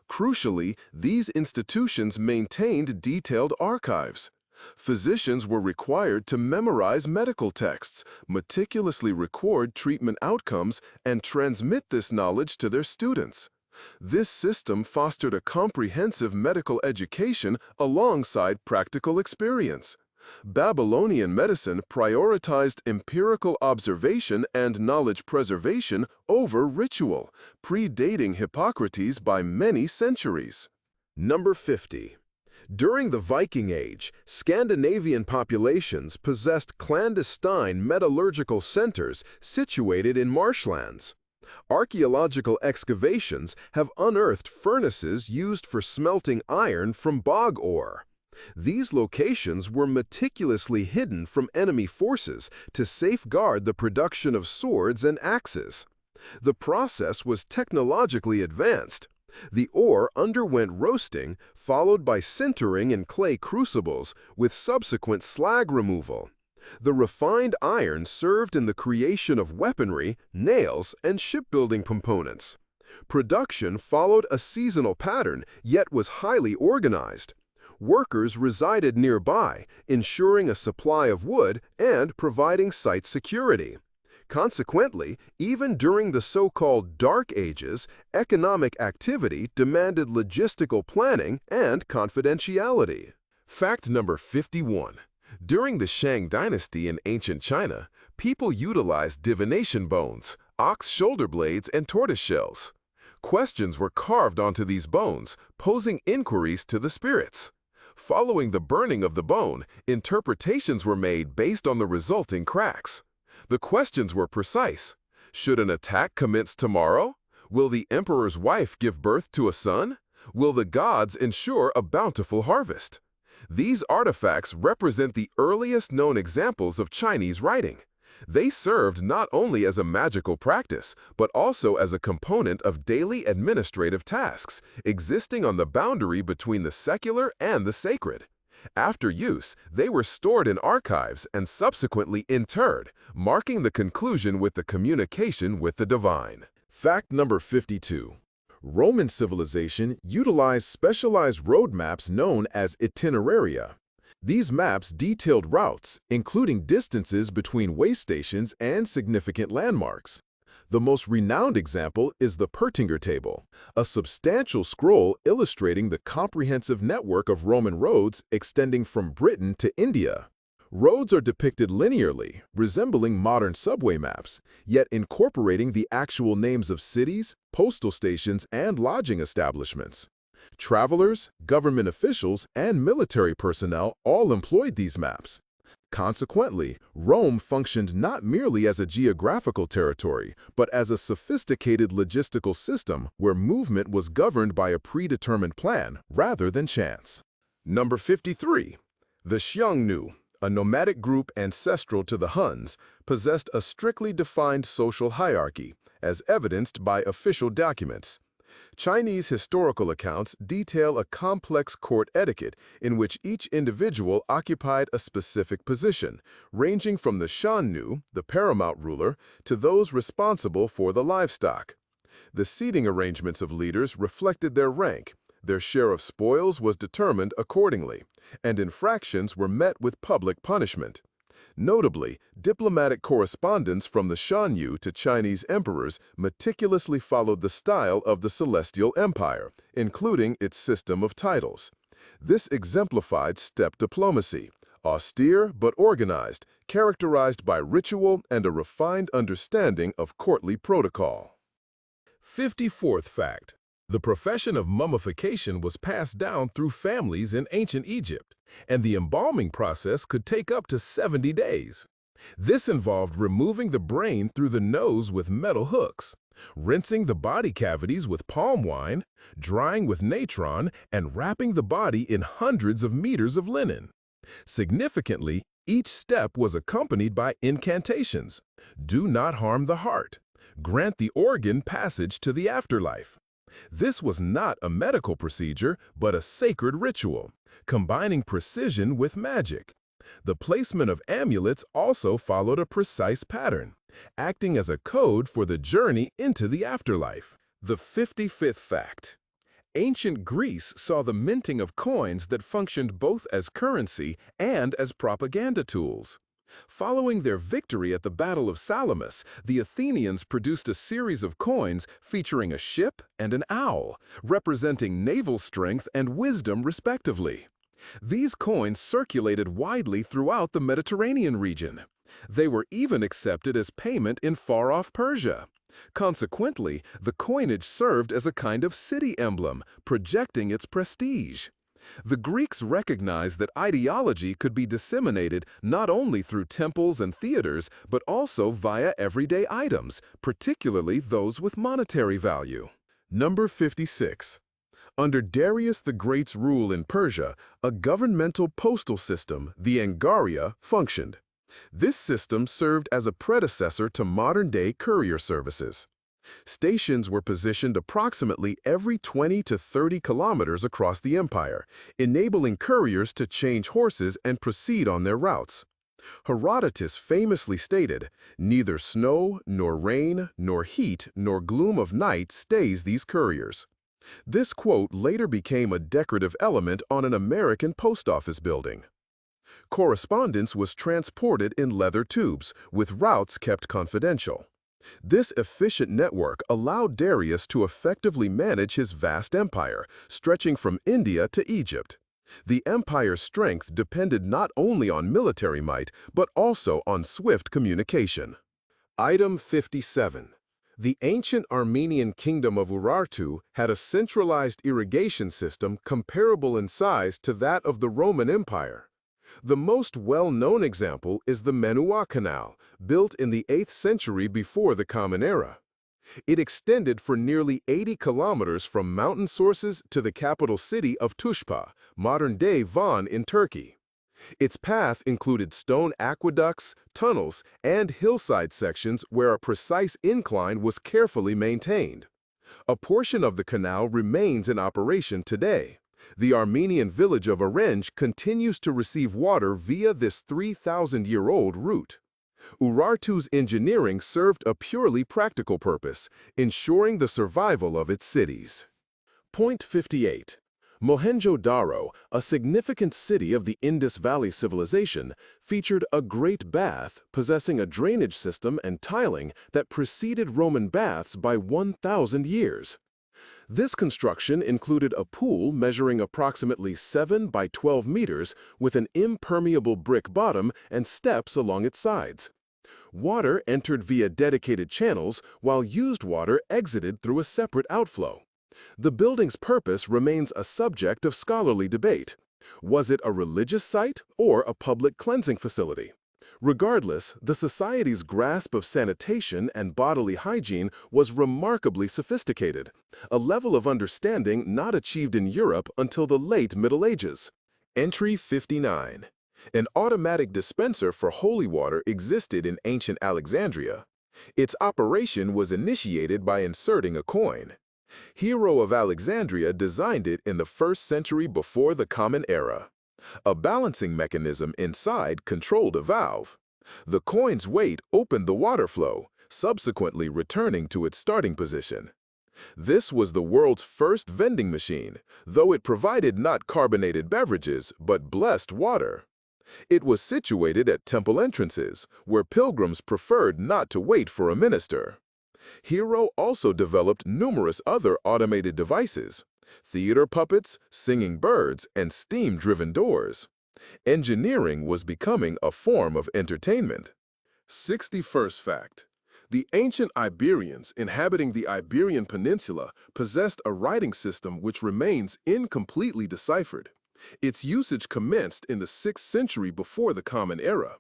Crucially, these institutions maintained detailed archives. Physicians were required to memorize medical texts, meticulously record treatment outcomes, and transmit this knowledge to their students. This system fostered a comprehensive medical education alongside practical experience. Babylonian medicine prioritized empirical observation and knowledge preservation over ritual, predating Hippocrates by many centuries. Number 50. During the Viking Age, Scandinavian populations possessed clandestine metallurgical centers situated in marshlands. Archaeological excavations have unearthed furnaces used for smelting iron from bog ore. These locations were meticulously hidden from enemy forces to safeguard the production of swords and axes. The process was technologically advanced. The ore underwent roasting, followed by sintering in clay crucibles, with subsequent slag removal. The refined iron served in the creation of weaponry, nails, and shipbuilding components. Production followed a seasonal pattern, yet was highly organized. Workers resided nearby, ensuring a supply of wood and providing site security. Consequently, even during the so-called Dark Ages, economic activity demanded logistical planning and confidentiality. Fact number 51. During the Shang dynasty in ancient China, people utilized divination bones, ox shoulder blades, and tortoise shells. Questions were carved onto these bones, posing inquiries to the spirits. Following the burning of the bone, interpretations were made based on the resulting cracks. The questions were precise. Should an attack commence tomorrow? Will the emperor's wife give birth to a son? Will the gods ensure a bountiful harvest? These artifacts represent the earliest known examples of Chinese writing. They served not only as a magical practice, but also as a component of daily administrative tasks, existing on the boundary between the secular and the sacred. After use, they were stored in archives and subsequently interred, marking the conclusion with the communication with the divine. Fact number 52. Roman civilization utilized specialized road maps known as itineraria. These maps detailed routes, including distances between way stations and significant landmarks. The most renowned example is the Pertinger Table, a substantial scroll illustrating the comprehensive network of Roman roads extending from Britain to India. Roads are depicted linearly, resembling modern subway maps, yet incorporating the actual names of cities, postal stations, and lodging establishments. Travelers, government officials, and military personnel all employed these maps. Consequently, Rome functioned not merely as a geographical territory, but as a sophisticated logistical system where movement was governed by a predetermined plan rather than chance. Number 53. The Xiongnu, a nomadic group ancestral to the Huns, possessed a strictly defined social hierarchy, as evidenced by official documents. Chinese historical accounts detail a complex court etiquette in which each individual occupied a specific position, ranging from the Shannu, the paramount ruler, to those responsible for the livestock. The seating arrangements of leaders reflected their rank, their share of spoils was determined accordingly, and infractions were met with public punishment. Notably, diplomatic correspondence from the Shanyu to Chinese emperors meticulously followed the style of the Celestial Empire, including its system of titles. This exemplified steppe diplomacy, austere but organized, characterized by ritual and a refined understanding of courtly protocol. 54th fact. The profession of mummification was passed down through families in ancient Egypt, and the embalming process could take up to 70 days. This involved removing the brain through the nose with metal hooks, rinsing the body cavities with palm wine, drying with natron, and wrapping the body in hundreds of meters of linen. Significantly, each step was accompanied by incantations. Do not harm the heart. Grant the organ passage to the afterlife. This was not a medical procedure, but a sacred ritual, combining precision with magic. The placement of amulets also followed a precise pattern, acting as a code for the journey into the afterlife. The 55th fact. Ancient Greece saw the minting of coins that functioned both as currency and as propaganda tools. Following their victory at the Battle of Salamis, the Athenians produced a series of coins featuring a ship and an owl, representing naval strength and wisdom respectively. These coins circulated widely throughout the Mediterranean region. They were even accepted as payment in far-off Persia. Consequently, the coinage served as a kind of city emblem, projecting its prestige. The Greeks recognized that ideology could be disseminated not only through temples and theaters, but also via everyday items, particularly those with monetary value. Number 56. Under Darius the Great's rule in Persia, a governmental postal system, the Angaria, functioned. This system served as a predecessor to modern-day courier services. Stations were positioned approximately every 20 to 30 kilometers across the empire, enabling couriers to change horses and proceed on their routes. Herodotus famously stated, "Neither snow, nor rain, nor heat, nor gloom of night stays these couriers." This quote later became a decorative element on an American post office building. Correspondence was transported in leather tubes, with routes kept confidential. This efficient network allowed Darius to effectively manage his vast empire, stretching from India to Egypt. The empire's strength depended not only on military might, but also on swift communication. Item 57. The ancient Armenian kingdom of Urartu had a centralized irrigation system comparable in size to that of the Roman Empire. The most well-known example is the Menua Canal, built in the 8th century before the Common Era. It extended for nearly 80 kilometers from mountain sources to the capital city of Tushpa, modern-day Van in Turkey. Its path included stone aqueducts, tunnels, and hillside sections where a precise incline was carefully maintained. A portion of the canal remains in operation today. The Armenian village of Arenj continues to receive water via this 3,000-year-old route. Urartu's engineering served a purely practical purpose, ensuring the survival of its cities. Point 58. Mohenjo-Daro, a significant city of the Indus Valley civilization, featured a great bath possessing a drainage system and tiling that preceded Roman baths by 1,000 years. This construction included a pool measuring approximately 7 by 12 meters with an impermeable brick bottom and steps along its sides. Water entered via dedicated channels, while used water exited through a separate outflow. The building's purpose remains a subject of scholarly debate. Was it a religious site or a public cleansing facility? Regardless, the society's grasp of sanitation and bodily hygiene was remarkably sophisticated, a level of understanding not achieved in Europe until the late Middle Ages. Entry 59. An automatic dispenser for holy water existed in ancient Alexandria. Its operation was initiated by inserting a coin. Hero of Alexandria designed it in the 1st century before the Common Era. A balancing mechanism inside controlled a valve. The coin's weight opened the water flow, subsequently returning to its starting position. This was the world's first vending machine, though it provided not carbonated beverages, but blessed water. It was situated at temple entrances, where pilgrims preferred not to wait for a minister. Hero also developed numerous other automated devices: theater puppets, singing birds, and steam-driven doors. Engineering was becoming a form of entertainment. 61st fact. The ancient Iberians inhabiting the Iberian Peninsula possessed a writing system which remains incompletely deciphered. Its usage commenced in the 6th century before the Common Era.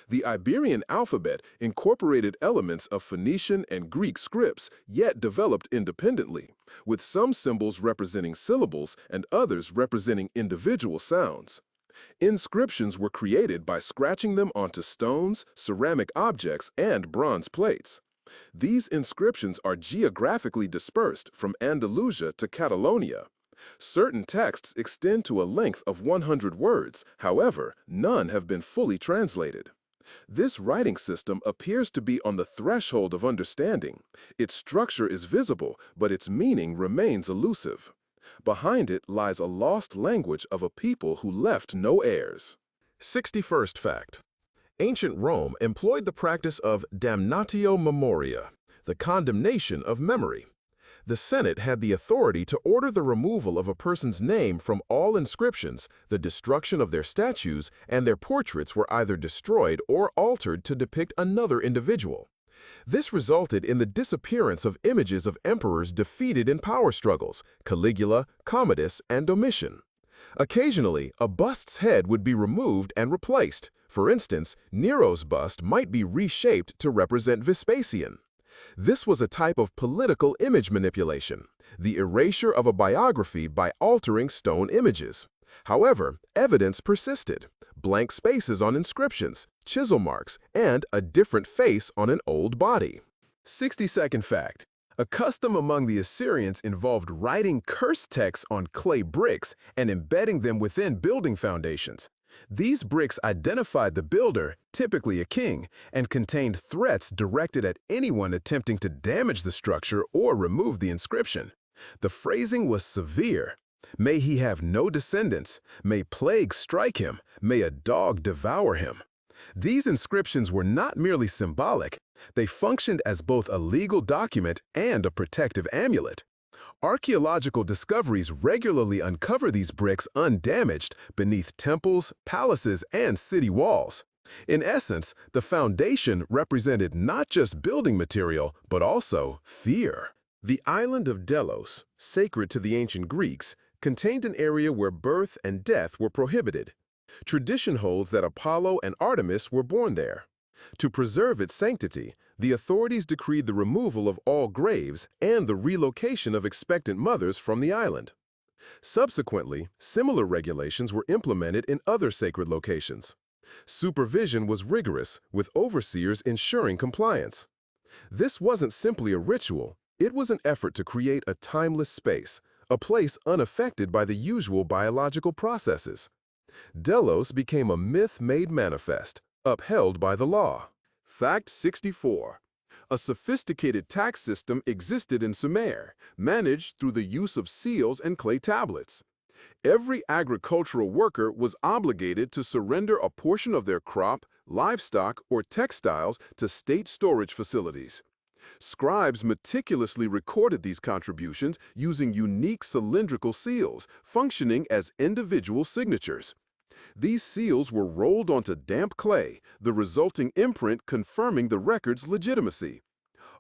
The Iberian alphabet incorporated elements of Phoenician and Greek scripts, yet developed independently, with some symbols representing syllables and others representing individual sounds. Inscriptions were created by scratching them onto stones, ceramic objects, and bronze plates. These inscriptions are geographically dispersed from Andalusia to Catalonia. Certain texts extend to a length of 100 words, however, none have been fully translated. This writing system appears to be on the threshold of understanding. Its structure is visible, but its meaning remains elusive. Behind it lies a lost language of a people who left no heirs. 61st fact. Ancient Rome employed the practice of damnatio memoria, the condemnation of memory. The Senate had the authority to order the removal of a person's name from all inscriptions. The destruction of their statues and their portraits were either destroyed or altered to depict another individual. This resulted in the disappearance of images of emperors defeated in power struggles: Caligula, Commodus, and Domitian. Occasionally, a bust's head would be removed and replaced. For instance, Nero's bust might be reshaped to represent Vespasian. This was a type of political image manipulation, the erasure of a biography by altering stone images. However, evidence persisted: blank spaces on inscriptions, chisel marks, and a different face on an old body. 62nd fact. A custom among the Assyrians involved writing curse texts on clay bricks and embedding them within building foundations. These bricks identified the builder, typically a king, and contained threats directed at anyone attempting to damage the structure or remove the inscription. The phrasing was severe. May he have no descendants, may plague strike him, may a dog devour him. These inscriptions were not merely symbolic, they functioned as both a legal document and a protective amulet. Archaeological discoveries regularly uncover these bricks undamaged beneath temples, palaces, and city walls. In essence, the foundation represented not just building material, but also fear. The island of Delos, sacred to the ancient Greeks, contained an area where birth and death were prohibited. Tradition holds that Apollo and Artemis were born there. To preserve its sanctity, the authorities decreed the removal of all graves and the relocation of expectant mothers from the island. Subsequently, similar regulations were implemented in other sacred locations. Supervision was rigorous, with overseers ensuring compliance. This wasn't simply a ritual, it was an effort to create a timeless space, a place unaffected by the usual biological processes. Delos became a myth made manifest, upheld by the law. Fact 64. A sophisticated tax system existed in Sumer, managed through the use of seals and clay tablets. Every agricultural worker was obligated to surrender a portion of their crop, livestock, or textiles to state storage facilities. Scribes meticulously recorded these contributions using unique cylindrical seals, functioning as individual signatures. These seals were rolled onto damp clay, the resulting imprint confirming the record's legitimacy.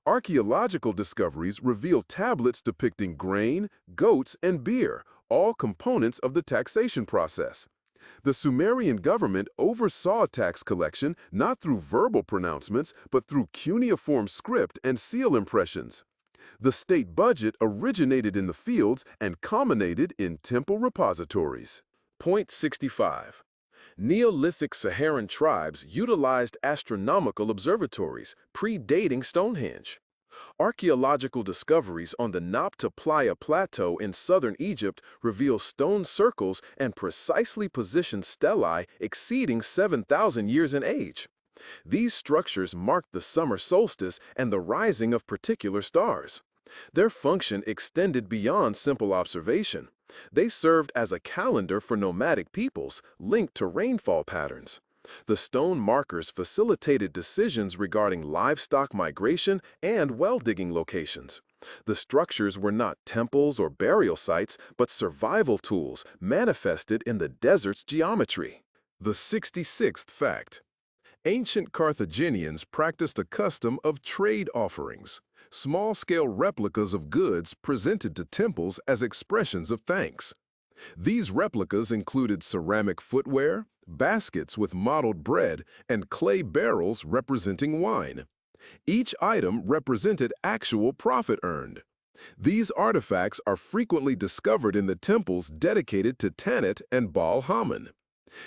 Archaeological discoveries reveal tablets depicting grain, goats, and beer, all components of the taxation process. The Sumerian government oversaw tax collection not through verbal pronouncements, but through cuneiform script and seal impressions. The state budget originated in the fields and culminated in temple repositories. Point 65. Neolithic Saharan tribes utilized astronomical observatories, predating Stonehenge. Archaeological discoveries on the Nabta Playa Plateau in southern Egypt reveal stone circles and precisely positioned stelae exceeding 7,000 years in age. These structures marked the summer solstice and the rising of particular stars. Their function extended beyond simple observation. They served as a calendar for nomadic peoples, linked to rainfall patterns. The stone markers facilitated decisions regarding livestock migration and well-digging locations. The structures were not temples or burial sites, but survival tools manifested in the desert's geometry. The 66th fact. Ancient Carthaginians practiced a custom of trade offerings, small-scale replicas of goods presented to temples as expressions of thanks. These replicas included ceramic footwear, baskets with modeled bread, and clay barrels representing wine. Each item represented actual profit earned. These artifacts are frequently discovered in the temples dedicated to Tanit and Baal Haman.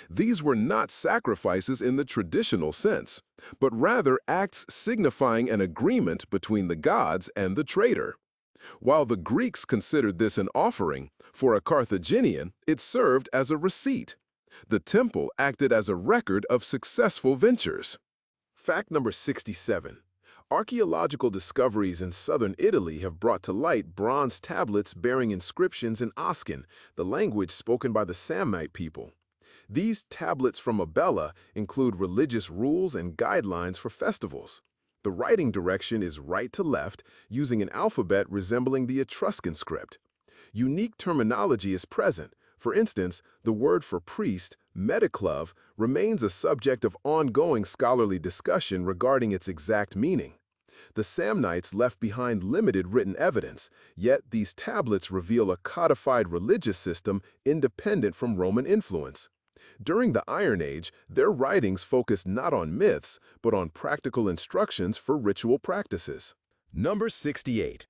These were not sacrifices in the traditional sense, but rather acts signifying an agreement between the gods and the trader. While the Greeks considered this an offering, for a Carthaginian, it served as a receipt. The temple acted as a record of successful ventures. Fact number 67. Archaeological discoveries in southern Italy have brought to light bronze tablets bearing inscriptions in Oscan, the language spoken by the Samnite people. These tablets from Abella include religious rules and guidelines for festivals. The writing direction is right to left, using an alphabet resembling the Etruscan script. Unique terminology is present. For instance, the word for priest, metaclove, remains a subject of ongoing scholarly discussion regarding its exact meaning. The Samnites left behind limited written evidence, yet these tablets reveal a codified religious system independent from Roman influence. During the Iron Age, their writings focused not on myths, but on practical instructions for ritual practices. Number 68.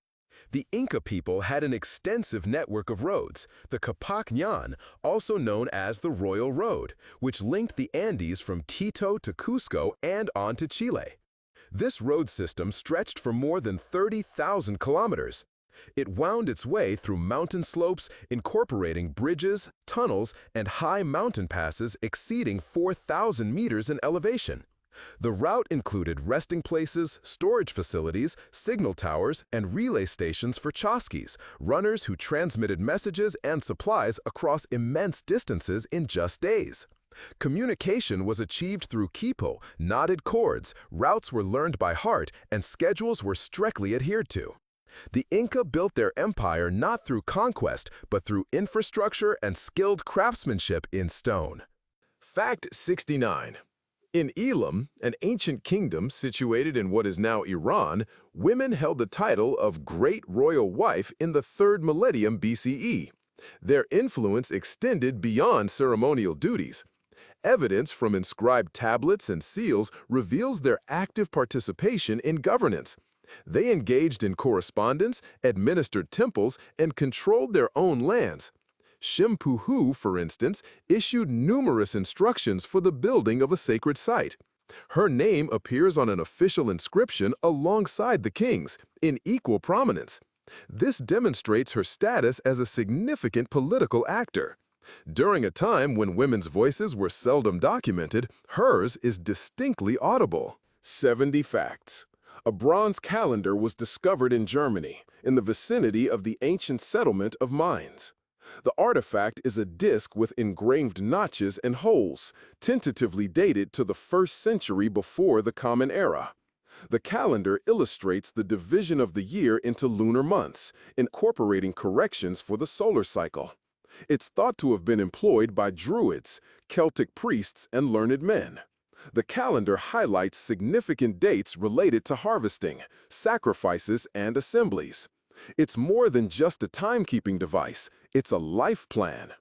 The Inca people had an extensive network of roads, the Capac Ñan, also known as the Royal Road, which linked the Andes from Quito to Cusco and on to Chile. This road system stretched for more than 30,000 kilometers. It wound its way through mountain slopes, incorporating bridges, tunnels, and high mountain passes exceeding 4,000 meters in elevation. The route included resting places, storage facilities, signal towers, and relay stations for Chokskis, runners who transmitted messages and supplies across immense distances in just days. Communication was achieved through kipo, knotted cords, routes were learned by heart, and schedules were strictly adhered to. The Inca built their empire not through conquest, but through infrastructure and skilled craftsmanship in stone. Fact 69. In Elam, an ancient kingdom situated in what is now Iran, women held the title of Great Royal Wife in the 3rd millennium BCE. Their influence extended beyond ceremonial duties. Evidence from inscribed tablets and seals reveals their active participation in governance. They engaged in correspondence, administered temples, and controlled their own lands. Shimpuhu, for instance, issued numerous instructions for the building of a sacred site. Her name appears on an official inscription alongside the king's, in equal prominence. This demonstrates her status as a significant political actor. During a time when women's voices were seldom documented, hers is distinctly audible. 70 facts. A bronze calendar was discovered in Germany, in the vicinity of the ancient settlement of Mainz. The artifact is a disc with engraved notches and holes, tentatively dated to the 1st century before the Common Era. The calendar illustrates the division of the year into lunar months, incorporating corrections for the solar cycle. It's thought to have been employed by Druids, Celtic priests, and learned men. The calendar highlights significant dates related to harvesting, sacrifices, and assemblies. It's more than just a timekeeping device, it's a life plan.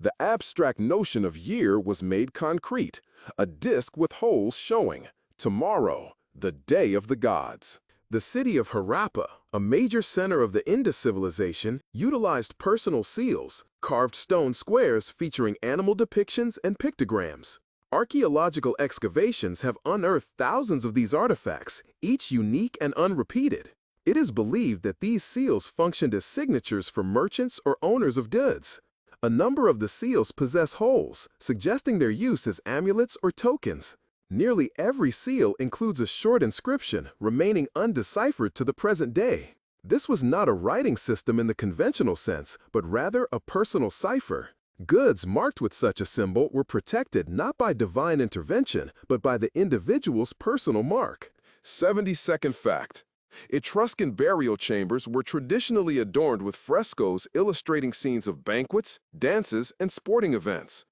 The abstract notion of year was made concrete, a disc with holes showing, tomorrow, the day of the gods. The city of Harappa, a major center of the Indus civilization, utilized personal seals, carved stone squares featuring animal depictions and pictograms. Archaeological excavations have unearthed thousands of these artifacts, each unique and unrepeated. It is believed that these seals functioned as signatures for merchants or owners of goods. A number of the seals possess holes, suggesting their use as amulets or tokens. Nearly every seal includes a short inscription, remaining undeciphered to the present day. This was not a writing system in the conventional sense, but rather a personal cipher. Goods marked with such a symbol were protected not by divine intervention, but by the individual's personal mark. 72nd fact. Etruscan burial chambers were traditionally adorned with frescoes illustrating scenes of banquets, dances, and sporting events.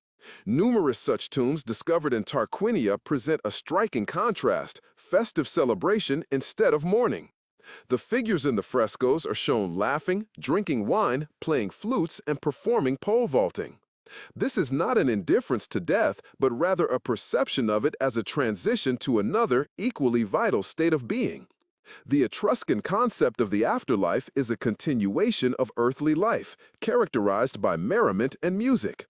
Numerous such tombs discovered in Tarquinia present a striking contrast, festive celebration instead of mourning. The figures in the frescoes are shown laughing, drinking wine, playing flutes, and performing pole vaulting. This is not an indifference to death, but rather a perception of it as a transition to another, equally vital state of being. The Etruscan concept of the afterlife is a continuation of earthly life, characterized by merriment and music.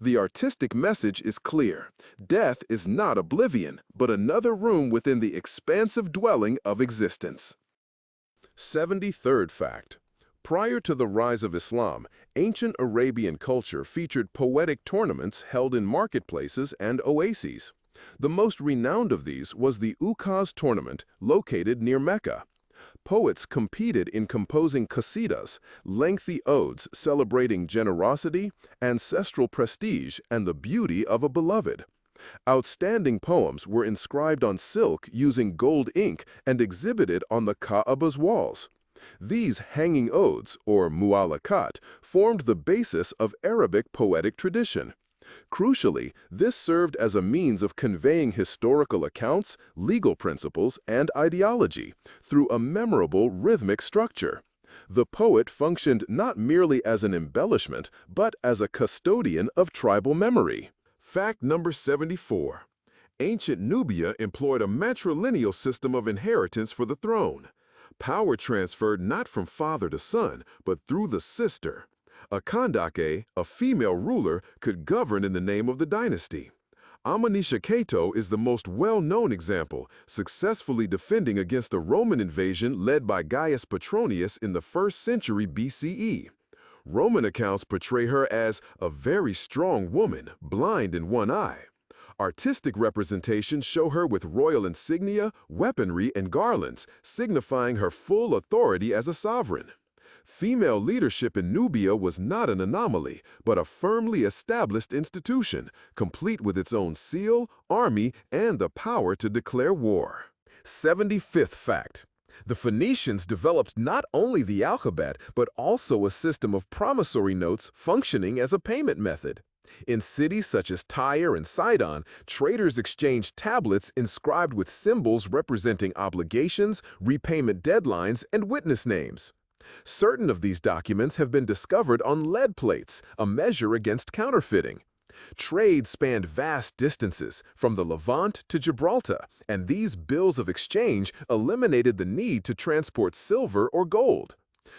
The artistic message is clear. Death is not oblivion, but another room within the expansive dwelling of existence. 73rd fact. Prior to the rise of Islam, ancient Arabian culture featured poetic tournaments held in marketplaces and oases. The most renowned of these was the Ukaz tournament, located near Mecca. Poets competed in composing qasidas, lengthy odes celebrating generosity, ancestral prestige, and the beauty of a beloved. Outstanding poems were inscribed on silk using gold ink and exhibited on the Ka'ba's walls. These hanging odes, or mu'allaqat, formed the basis of Arabic poetic tradition. Crucially, this served as a means of conveying historical accounts, legal principles, and ideology through a memorable rhythmic structure. The poet functioned not merely as an embellishment, but as a custodian of tribal memory. Fact number 74. Ancient Nubia employed a matrilineal system of inheritance for the throne. Power transferred not from father to son, but through the sister. A Kandake, a female ruler, could govern in the name of the dynasty. Amanisha Keto is the most well-known example, successfully defending against a Roman invasion led by Gaius Petronius in the 1st century BCE. Roman accounts portray her as a very strong woman, blind in one eye. Artistic representations show her with royal insignia, weaponry, and garlands, signifying her full authority as a sovereign. Female leadership in Nubia was not an anomaly, but a firmly established institution, complete with its own seal, army, and the power to declare war. 75th fact. The Phoenicians developed not only the alphabet, but also a system of promissory notes functioning as a payment method. In cities such as Tyre and Sidon, traders exchanged tablets inscribed with symbols representing obligations, repayment deadlines, and witness names. Certain of these documents have been discovered on lead plates, a measure against counterfeiting. Trade spanned vast distances, from the Levant to Gibraltar, and these bills of exchange eliminated the need to transport silver or gold.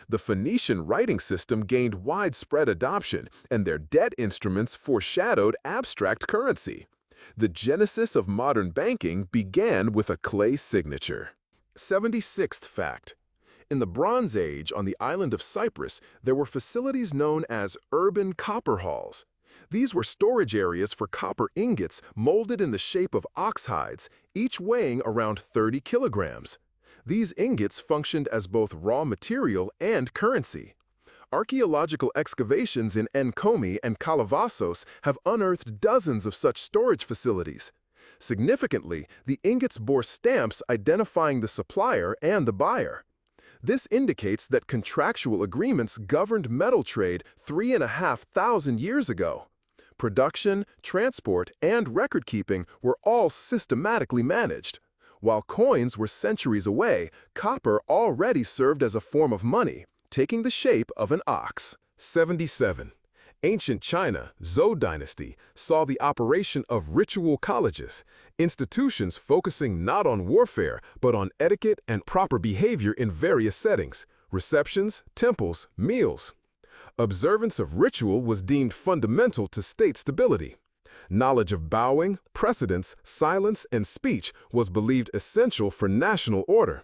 The Phoenician writing system gained widespread adoption, and their debt instruments foreshadowed abstract currency. The genesis of modern banking began with a clay signature. 76th fact. In the Bronze Age, on the island of Cyprus, there were facilities known as urban copper halls. These were storage areas for copper ingots molded in the shape of ox hides, each weighing around 30 kilograms. These ingots functioned as both raw material and currency. Archaeological excavations in Enkomi and Kalavassos have unearthed dozens of such storage facilities. Significantly, the ingots bore stamps identifying the supplier and the buyer. This indicates that contractual agreements governed metal trade 3,500 years ago. Production, transport, and record-keeping were all systematically managed. While coins were centuries away, copper already served as a form of money, taking the shape of an ox. 77. Ancient China, Zhou dynasty, saw the operation of ritual colleges, institutions focusing not on warfare, but on etiquette and proper behavior in various settings, receptions, temples, meals. Observance of ritual was deemed fundamental to state stability. Knowledge of bowing, precedence, silence, and speech was believed essential for national order.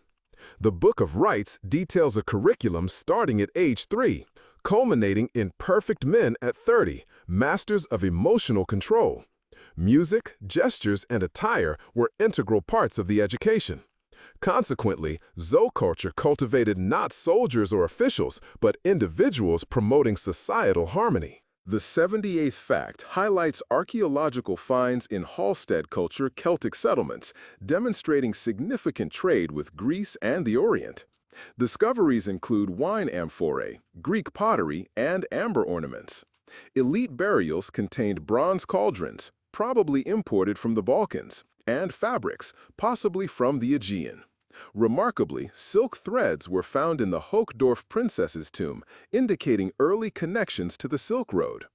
The Book of Rites details a curriculum starting at age 3, culminating in perfect men at 30, masters of emotional control. Music, gestures, and attire were integral parts of the education. Consequently, Zhou culture cultivated not soldiers or officials, but individuals promoting societal harmony. The 78th fact highlights archaeological finds in Halstead culture Celtic settlements, demonstrating significant trade with Greece and the Orient. Discoveries include wine amphorae, Greek pottery, and amber ornaments. Elite burials contained bronze cauldrons, probably imported from the Balkans, and fabrics, possibly from the Aegean. Remarkably, silk threads were found in the Hochdorf princess's tomb, indicating early connections to the Silk Road.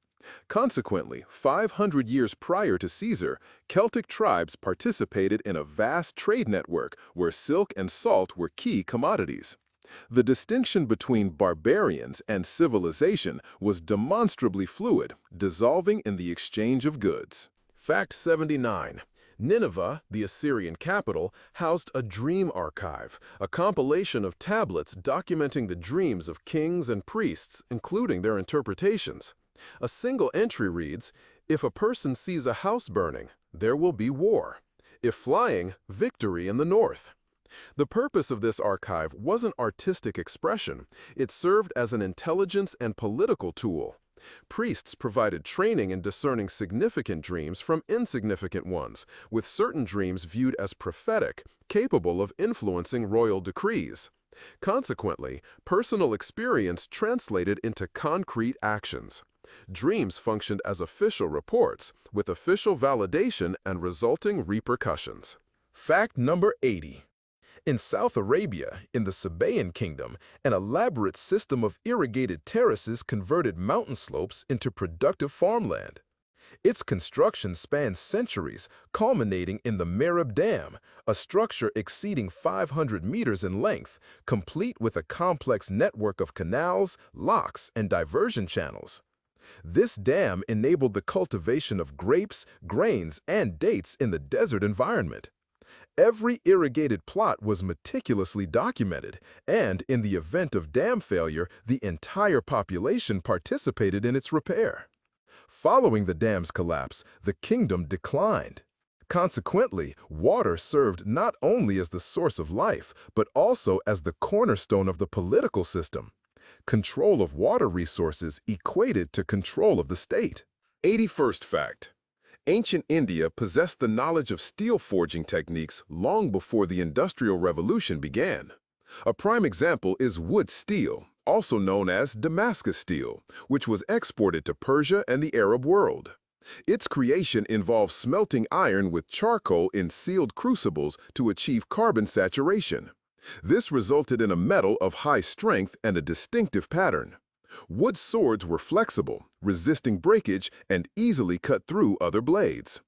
Consequently, 500 years prior to Caesar, Celtic tribes participated in a vast trade network where silk and salt were key commodities. The distinction between barbarians and civilization was demonstrably fluid, dissolving in the exchange of goods. Fact 79. Nineveh, the Assyrian capital, housed a dream archive, a compilation of tablets documenting the dreams of kings and priests, including their interpretations. A single entry reads, "If a person sees a house burning, there will be war. If flying, victory in the north." The purpose of this archive wasn't artistic expression. It served as an intelligence and political tool. Priests provided training in discerning significant dreams from insignificant ones, with certain dreams viewed as prophetic, capable of influencing royal decrees. Consequently, personal experience translated into concrete actions. Dreams functioned as official reports, with official validation and resulting repercussions. Fact number 80. In South Arabia, in the Sabaean kingdom, an elaborate system of irrigated terraces converted mountain slopes into productive farmland. Its construction spans centuries, culminating in the Merib Dam, a structure exceeding 500 meters in length, complete with a complex network of canals, locks, and diversion channels. This dam enabled the cultivation of grapes, grains, and dates in the desert environment. Every irrigated plot was meticulously documented, and in the event of dam failure, the entire population participated in its repair. Following the dam's collapse, the kingdom declined. Consequently, water served not only as the source of life, but also as the cornerstone of the political system. Control of water resources equated to control of the state. 81st fact. Ancient India possessed the knowledge of steel forging techniques long before the Industrial Revolution began. A prime example is wood steel, also known as Damascus steel, which was exported to Persia and the Arab world. Its creation involves smelting iron with charcoal in sealed crucibles to achieve carbon saturation. This resulted in a metal of high strength and a distinctive pattern. Wood swords were flexible, resisting breakage, and easily cut through other blades.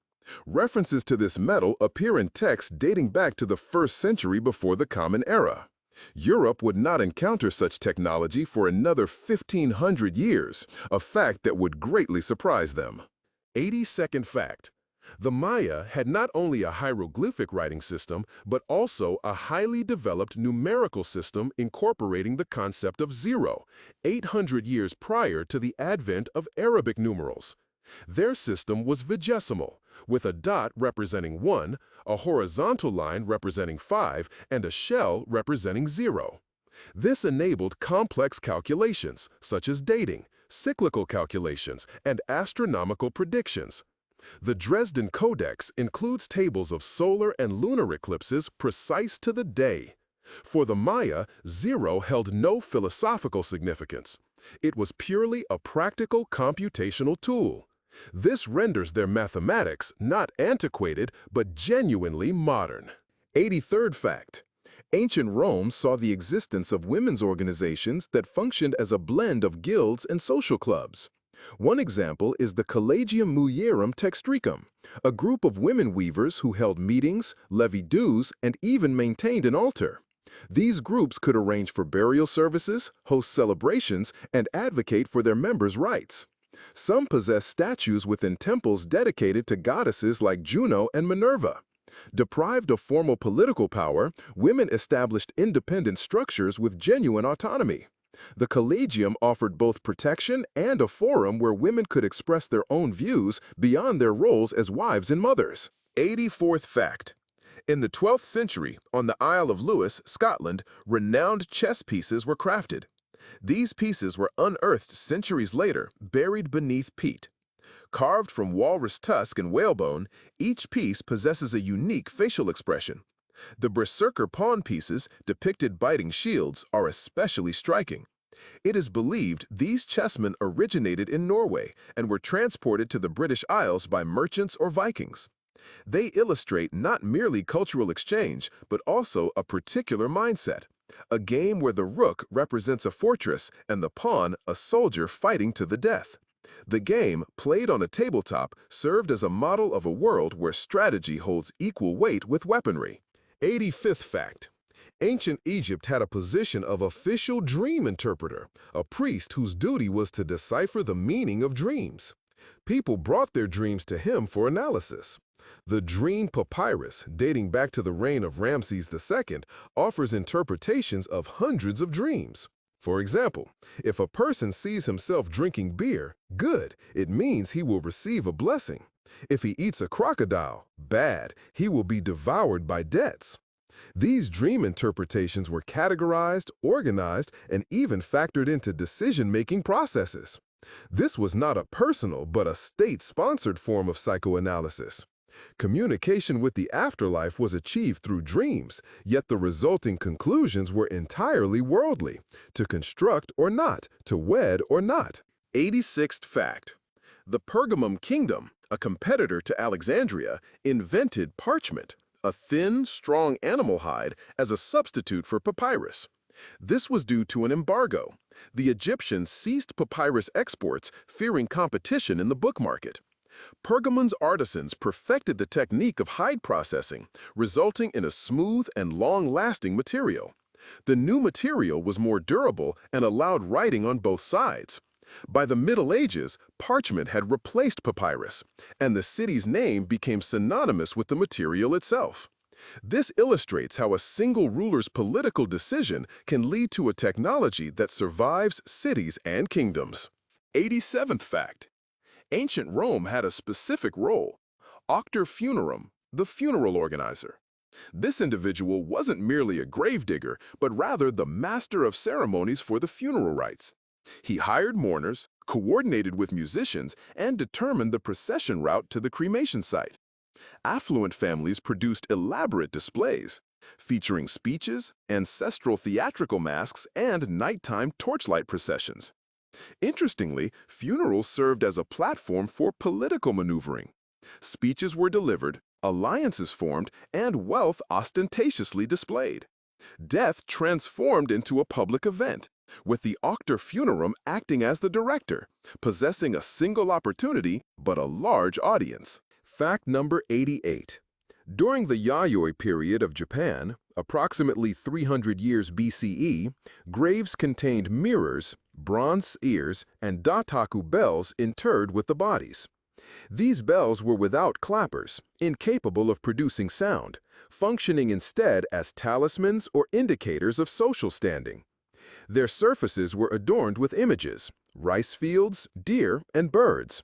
References to this metal appear in texts dating back to the 1st century before the Common Era. Europe would not encounter such technology for another 1,500 years, a fact that would greatly surprise them. 82nd fact. The Maya had not only a hieroglyphic writing system, but also a highly developed numerical system incorporating the concept of zero, 800 years prior to the advent of Arabic numerals. Their system was vigesimal, with a dot representing 1, a horizontal line representing 5, and a shell representing 0. This enabled complex calculations, such as dating, cyclical calculations, and astronomical predictions. The Dresden Codex includes tables of solar and lunar eclipses precise to the day. For the Maya, 0 held no philosophical significance. It was purely a practical computational tool. This renders their mathematics not antiquated, but genuinely modern. 83rd fact. Ancient Rome saw the existence of women's organizations that functioned as a blend of guilds and social clubs. One example is the Collegium Mulierum Textricum, a group of women weavers who held meetings, levied dues, and even maintained an altar. These groups could arrange for burial services, host celebrations, and advocate for their members' rights. Some possess statues within temples dedicated to goddesses like Juno and Minerva. Deprived of formal political power, women established independent structures with genuine autonomy. The Collegium offered both protection and a forum where women could express their own views beyond their roles as wives and mothers. 84th fact. In the 12th century, on the Isle of Lewis, Scotland, renowned chess pieces were crafted. These pieces were unearthed centuries later, buried beneath peat. Carved from walrus tusk and whalebone, each piece possesses a unique facial expression. The berserker pawn pieces, depicted biting shields, are especially striking. It is believed these chessmen originated in Norway and were transported to the British Isles by merchants or Vikings. They illustrate not merely cultural exchange, but also a particular mindset, a game where the rook represents a fortress and the pawn a soldier fighting to the death. The game, played on a tabletop, served as a model of a world where strategy holds equal weight with weaponry. 85th fact. Ancient Egypt had a position of official dream interpreter, a priest whose duty was to decipher the meaning of dreams. People brought their dreams to him for analysis. The Dream Papyrus, dating back to the reign of Ramses II, offers interpretations of hundreds of dreams. For example, if a person sees himself drinking beer, good, it means he will receive a blessing. If he eats a crocodile, bad, he will be devoured by debts. These dream interpretations were categorized, organized, and even factored into decision-making processes. This was not a personal but a state-sponsored form of psychoanalysis. Communication with the afterlife was achieved through dreams, yet the resulting conclusions were entirely worldly, to construct or not, to wed or not. 86th fact. The Pergamum Kingdom, a competitor to Alexandria, invented parchment, a thin, strong animal hide, as a substitute for papyrus. This was due to an embargo. The Egyptians ceased papyrus exports, fearing competition in the book market. Pergamon's artisans perfected the technique of hide processing, resulting in a smooth and long-lasting material. The new material was more durable and allowed writing on both sides. By the Middle Ages, parchment had replaced papyrus, and the city's name became synonymous with the material itself. This illustrates how a single ruler's political decision can lead to a technology that survives cities and kingdoms. 87th fact. Ancient Rome had a specific role. Auctor funerum, the funeral organizer. This individual wasn't merely a gravedigger, but rather the master of ceremonies for the funeral rites. He hired mourners, coordinated with musicians, and determined the procession route to the cremation site. Affluent families produced elaborate displays, featuring speeches, ancestral theatrical masks, and nighttime torchlight processions. Interestingly, funerals served as a platform for political maneuvering. Speeches were delivered, alliances formed, and wealth ostentatiously displayed. Death transformed into a public event, with the Auctor Funerum acting as the director, possessing a single opportunity but a large audience. Fact number 88. During the Yayoi period of Japan, approximately 300 years BCE, graves contained mirrors, bronze ears, and dataku bells interred with the bodies. These bells were without clappers, incapable of producing sound, functioning instead as talismans or indicators of social standing. Their surfaces were adorned with images, rice fields, deer, and birds.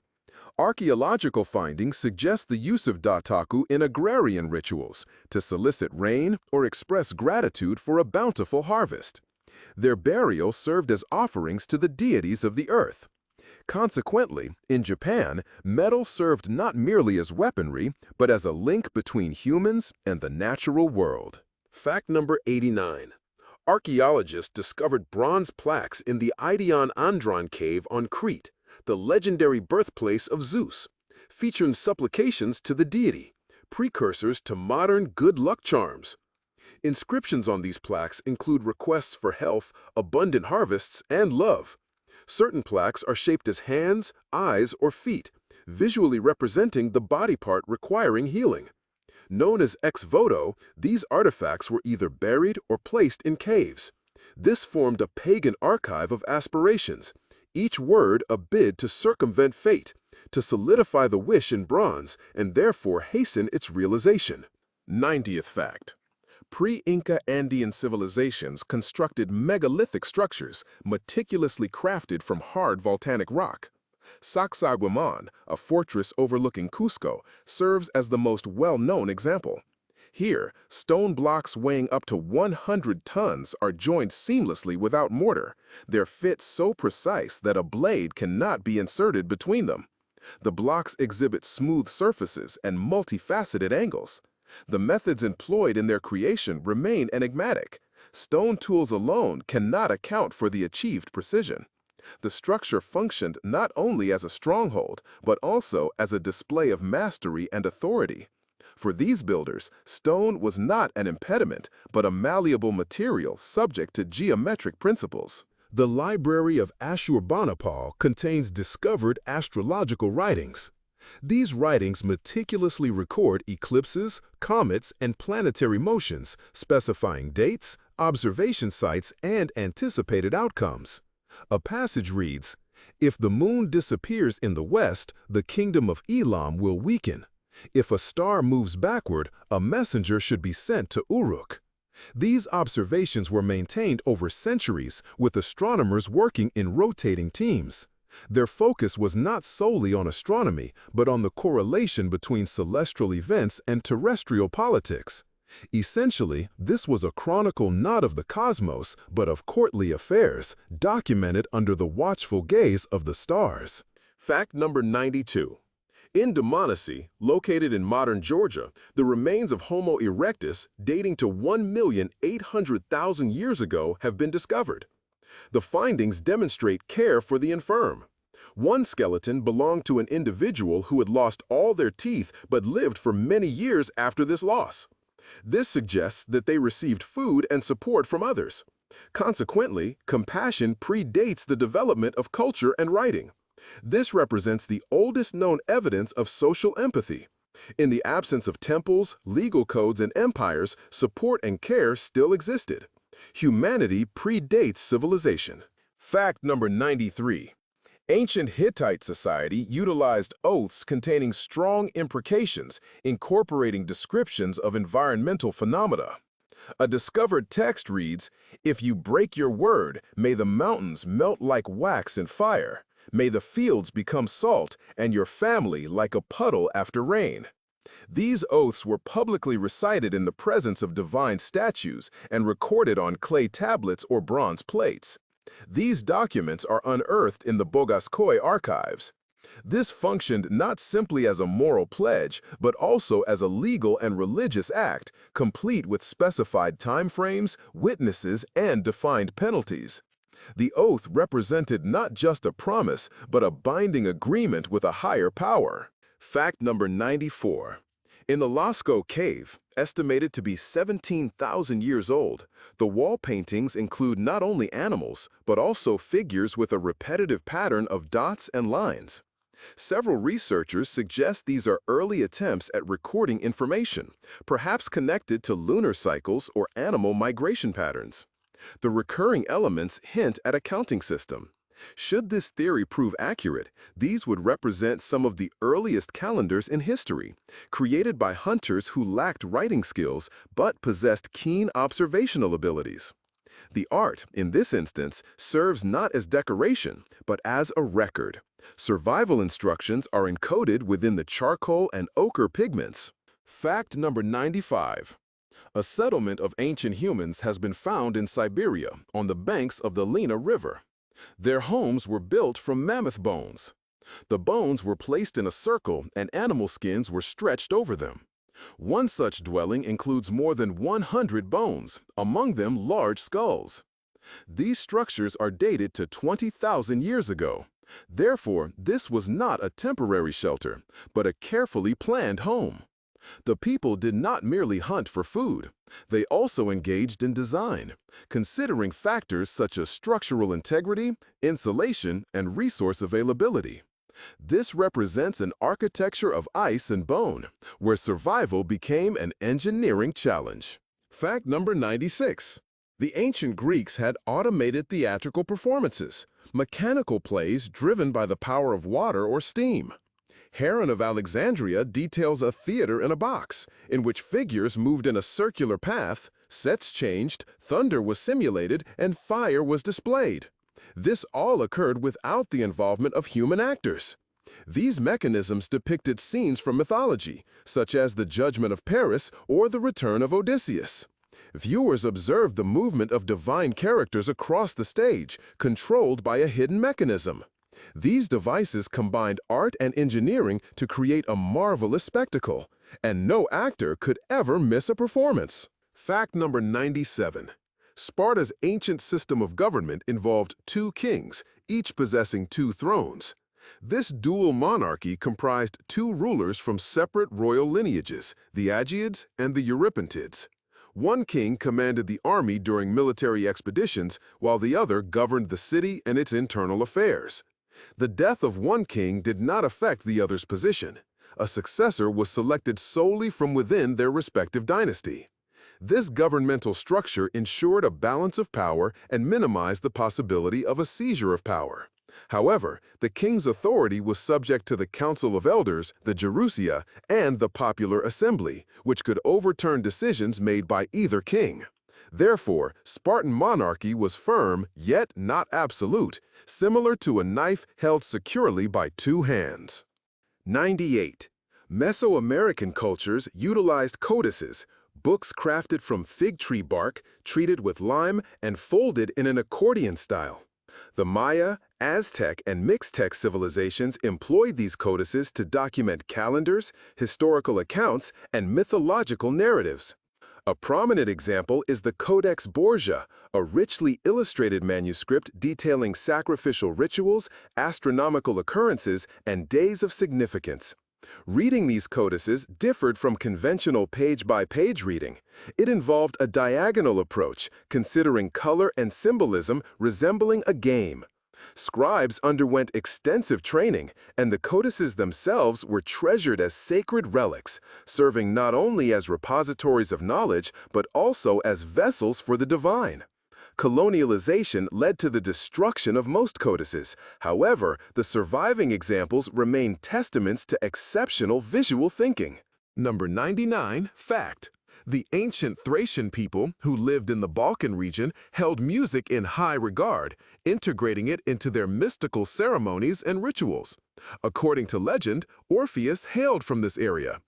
Archaeological findings suggest the use of dataku in agrarian rituals to solicit rain or express gratitude for a bountiful harvest. Their burial served as offerings to the deities of the earth. Consequently, in Japan, metal served not merely as weaponry, but as a link between humans and the natural world. Fact number 89. Archaeologists discovered bronze plaques in the Eidion Andron cave on Crete, the legendary birthplace of Zeus, featuring supplications to the deity, precursors to modern good luck charms. Inscriptions on these plaques include requests for health, abundant harvests, and love. Certain plaques are shaped as hands, eyes, or feet, visually representing the body part requiring healing. Known as ex voto, these artifacts were either buried or placed in caves. This formed a pagan archive of aspirations, each word a bid to circumvent fate, to solidify the wish in bronze and therefore hasten its realization. 90th fact. Pre-Inca Andean civilizations constructed megalithic structures meticulously crafted from hard volcanic rock. Sacsayhuaman, a fortress overlooking Cusco, serves as the most well-known example. Here, stone blocks weighing up to 100 tons are joined seamlessly without mortar, their fit so precise that a blade cannot be inserted between them. The blocks exhibit smooth surfaces and multifaceted angles. The methods employed in their creation remain enigmatic. Stone tools alone cannot account for the achieved precision. The structure functioned not only as a stronghold, but also as a display of mastery and authority. For these builders, stone was not an impediment, but a malleable material subject to geometric principles. The Library of Ashurbanipal contains discovered astrological writings. These writings meticulously record eclipses, comets, and planetary motions, specifying dates, observation sites, and anticipated outcomes. A passage reads, "If the moon disappears in the west, the kingdom of Elam will weaken. If a star moves backward, a messenger should be sent to Uruk." These observations were maintained over centuries, with astronomers working in rotating teams. Their focus was not solely on astronomy, but on the correlation between celestial events and terrestrial politics. Essentially, this was a chronicle not of the cosmos, but of courtly affairs, documented under the watchful gaze of the stars. Fact number 92. In Dmanisi, located in modern Georgia, the remains of Homo erectus, dating to 1,800,000 years ago, have been discovered. The findings demonstrate care for the infirm. One skeleton belonged to an individual who had lost all their teeth but lived for many years after this loss. This suggests that they received food and support from others. Consequently, compassion predates the development of culture and writing. This represents the oldest known evidence of social empathy. In the absence of temples, legal codes, and empires, support and care still existed. Humanity predates civilization. Fact number 93. Ancient Hittite society utilized oaths containing strong imprecations, incorporating descriptions of environmental phenomena. A discovered text reads, "If you break your word, may the mountains melt like wax in fire. May the fields become salt, and your family like a puddle after rain." These oaths were publicly recited in the presence of divine statues and recorded on clay tablets or bronze plates. These documents are unearthed in the Bogaskoy archives. This functioned not simply as a moral pledge, but also as a legal and religious act, complete with specified timeframes, witnesses, and defined penalties. The oath represented not just a promise, but a binding agreement with a higher power. Fact number 94. In the Lascaux Cave, estimated to be 17,000 years old, the wall paintings include not only animals, but also figures with a repetitive pattern of dots and lines. Several researchers suggest these are early attempts at recording information, perhaps connected to lunar cycles or animal migration patterns. The recurring elements hint at a counting system. Should this theory prove accurate, these would represent some of the earliest calendars in history, created by hunters who lacked writing skills but possessed keen observational abilities. The art, in this instance, serves not as decoration, but as a record. Survival instructions are encoded within the charcoal and ochre pigments. Fact number 95. A settlement of ancient humans has been found in Siberia on the banks of the Lena River. Their homes were built from mammoth bones. The bones were placed in a circle and animal skins were stretched over them. One such dwelling includes more than 100 bones, among them large skulls. These structures are dated to 20,000 years ago. Therefore, this was not a temporary shelter, but a carefully planned home. The people did not merely hunt for food. They also engaged in design, considering factors such as structural integrity, insulation, and resource availability. This represents an architecture of ice and bone, where survival became an engineering challenge. Fact number 96. The ancient Greeks had automated theatrical performances, mechanical plays driven by the power of water or steam. Heron of Alexandria details a theater in a box, in which figures moved in a circular path, sets changed, thunder was simulated, and fire was displayed. This all occurred without the involvement of human actors. These mechanisms depicted scenes from mythology, such as the Judgment of Paris or the Return of Odysseus. Viewers observed the movement of divine characters across the stage, controlled by a hidden mechanism. These devices combined art and engineering to create a marvelous spectacle, and no actor could ever miss a performance. Fact number 97. Sparta's ancient system of government involved two kings, each possessing two thrones. This dual monarchy comprised two rulers from separate royal lineages, the Agiids and the Eurypintids. One king commanded the army during military expeditions, while the other governed the city and its internal affairs. The death of one king did not affect the other's position. A successor was selected solely from within their respective dynasty. This governmental structure ensured a balance of power and minimized the possibility of a seizure of power. However, the king's authority was subject to the Council of Elders, the Gerousia, and the Popular Assembly, which could overturn decisions made by either king. Therefore, Spartan monarchy was firm, yet not absolute, similar to a knife held securely by two hands. 98. Mesoamerican cultures utilized codices, books crafted from fig tree bark, treated with lime, and folded in an accordion style. The Maya, Aztec, and Mixtec civilizations employed these codices to document calendars, historical accounts, and mythological narratives. A prominent example is the Codex Borgia, a richly illustrated manuscript detailing sacrificial rituals, astronomical occurrences, and days of significance. Reading these codices differed from conventional page-by-page reading. It involved a diagonal approach, considering color and symbolism resembling a game. Scribes underwent extensive training, and the codices themselves were treasured as sacred relics, serving not only as repositories of knowledge, but also as vessels for the divine. Colonialization led to the destruction of most codices. However, the surviving examples remain testaments to exceptional visual thinking. Number 99. Fact. The ancient Thracian people who lived in the Balkan region held music in high regard, integrating it into their mystical ceremonies and rituals. According to legend, Orpheus hailed from this area.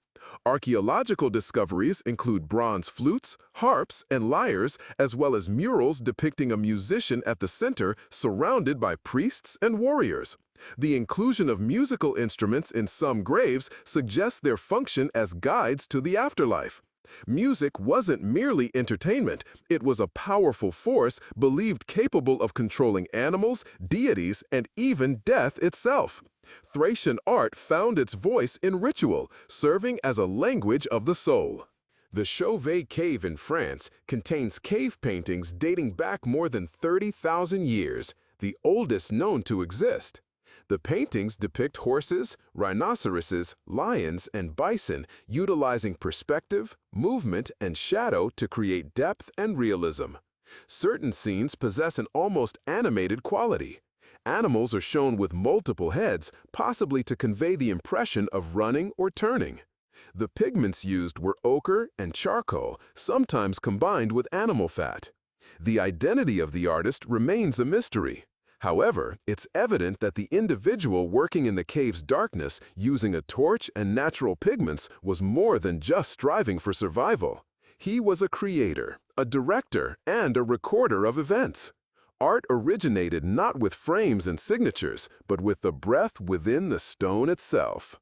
Archaeological discoveries include bronze flutes, harps, and lyres, as well as murals depicting a musician at the center surrounded by priests and warriors. The inclusion of musical instruments in some graves suggests their function as guides to the afterlife. Music wasn't merely entertainment, it was a powerful force believed capable of controlling animals, deities, and even death itself. Thracian art found its voice in ritual, serving as a language of the soul. The Chauvet Cave in France contains cave paintings dating back more than 30,000 years, the oldest known to exist. The paintings depict horses, rhinoceroses, lions, and bison, utilizing perspective, movement, and shadow to create depth and realism. Certain scenes possess an almost animated quality. Animals are shown with multiple heads, possibly to convey the impression of running or turning. The pigments used were ochre and charcoal, sometimes combined with animal fat. The identity of the artist remains a mystery. However, it's evident that the individual working in the cave's darkness using a torch and natural pigments was more than just striving for survival. He was a creator, a director, and a recorder of events. Art originated not with frames and signatures, but with the breath within the stone itself.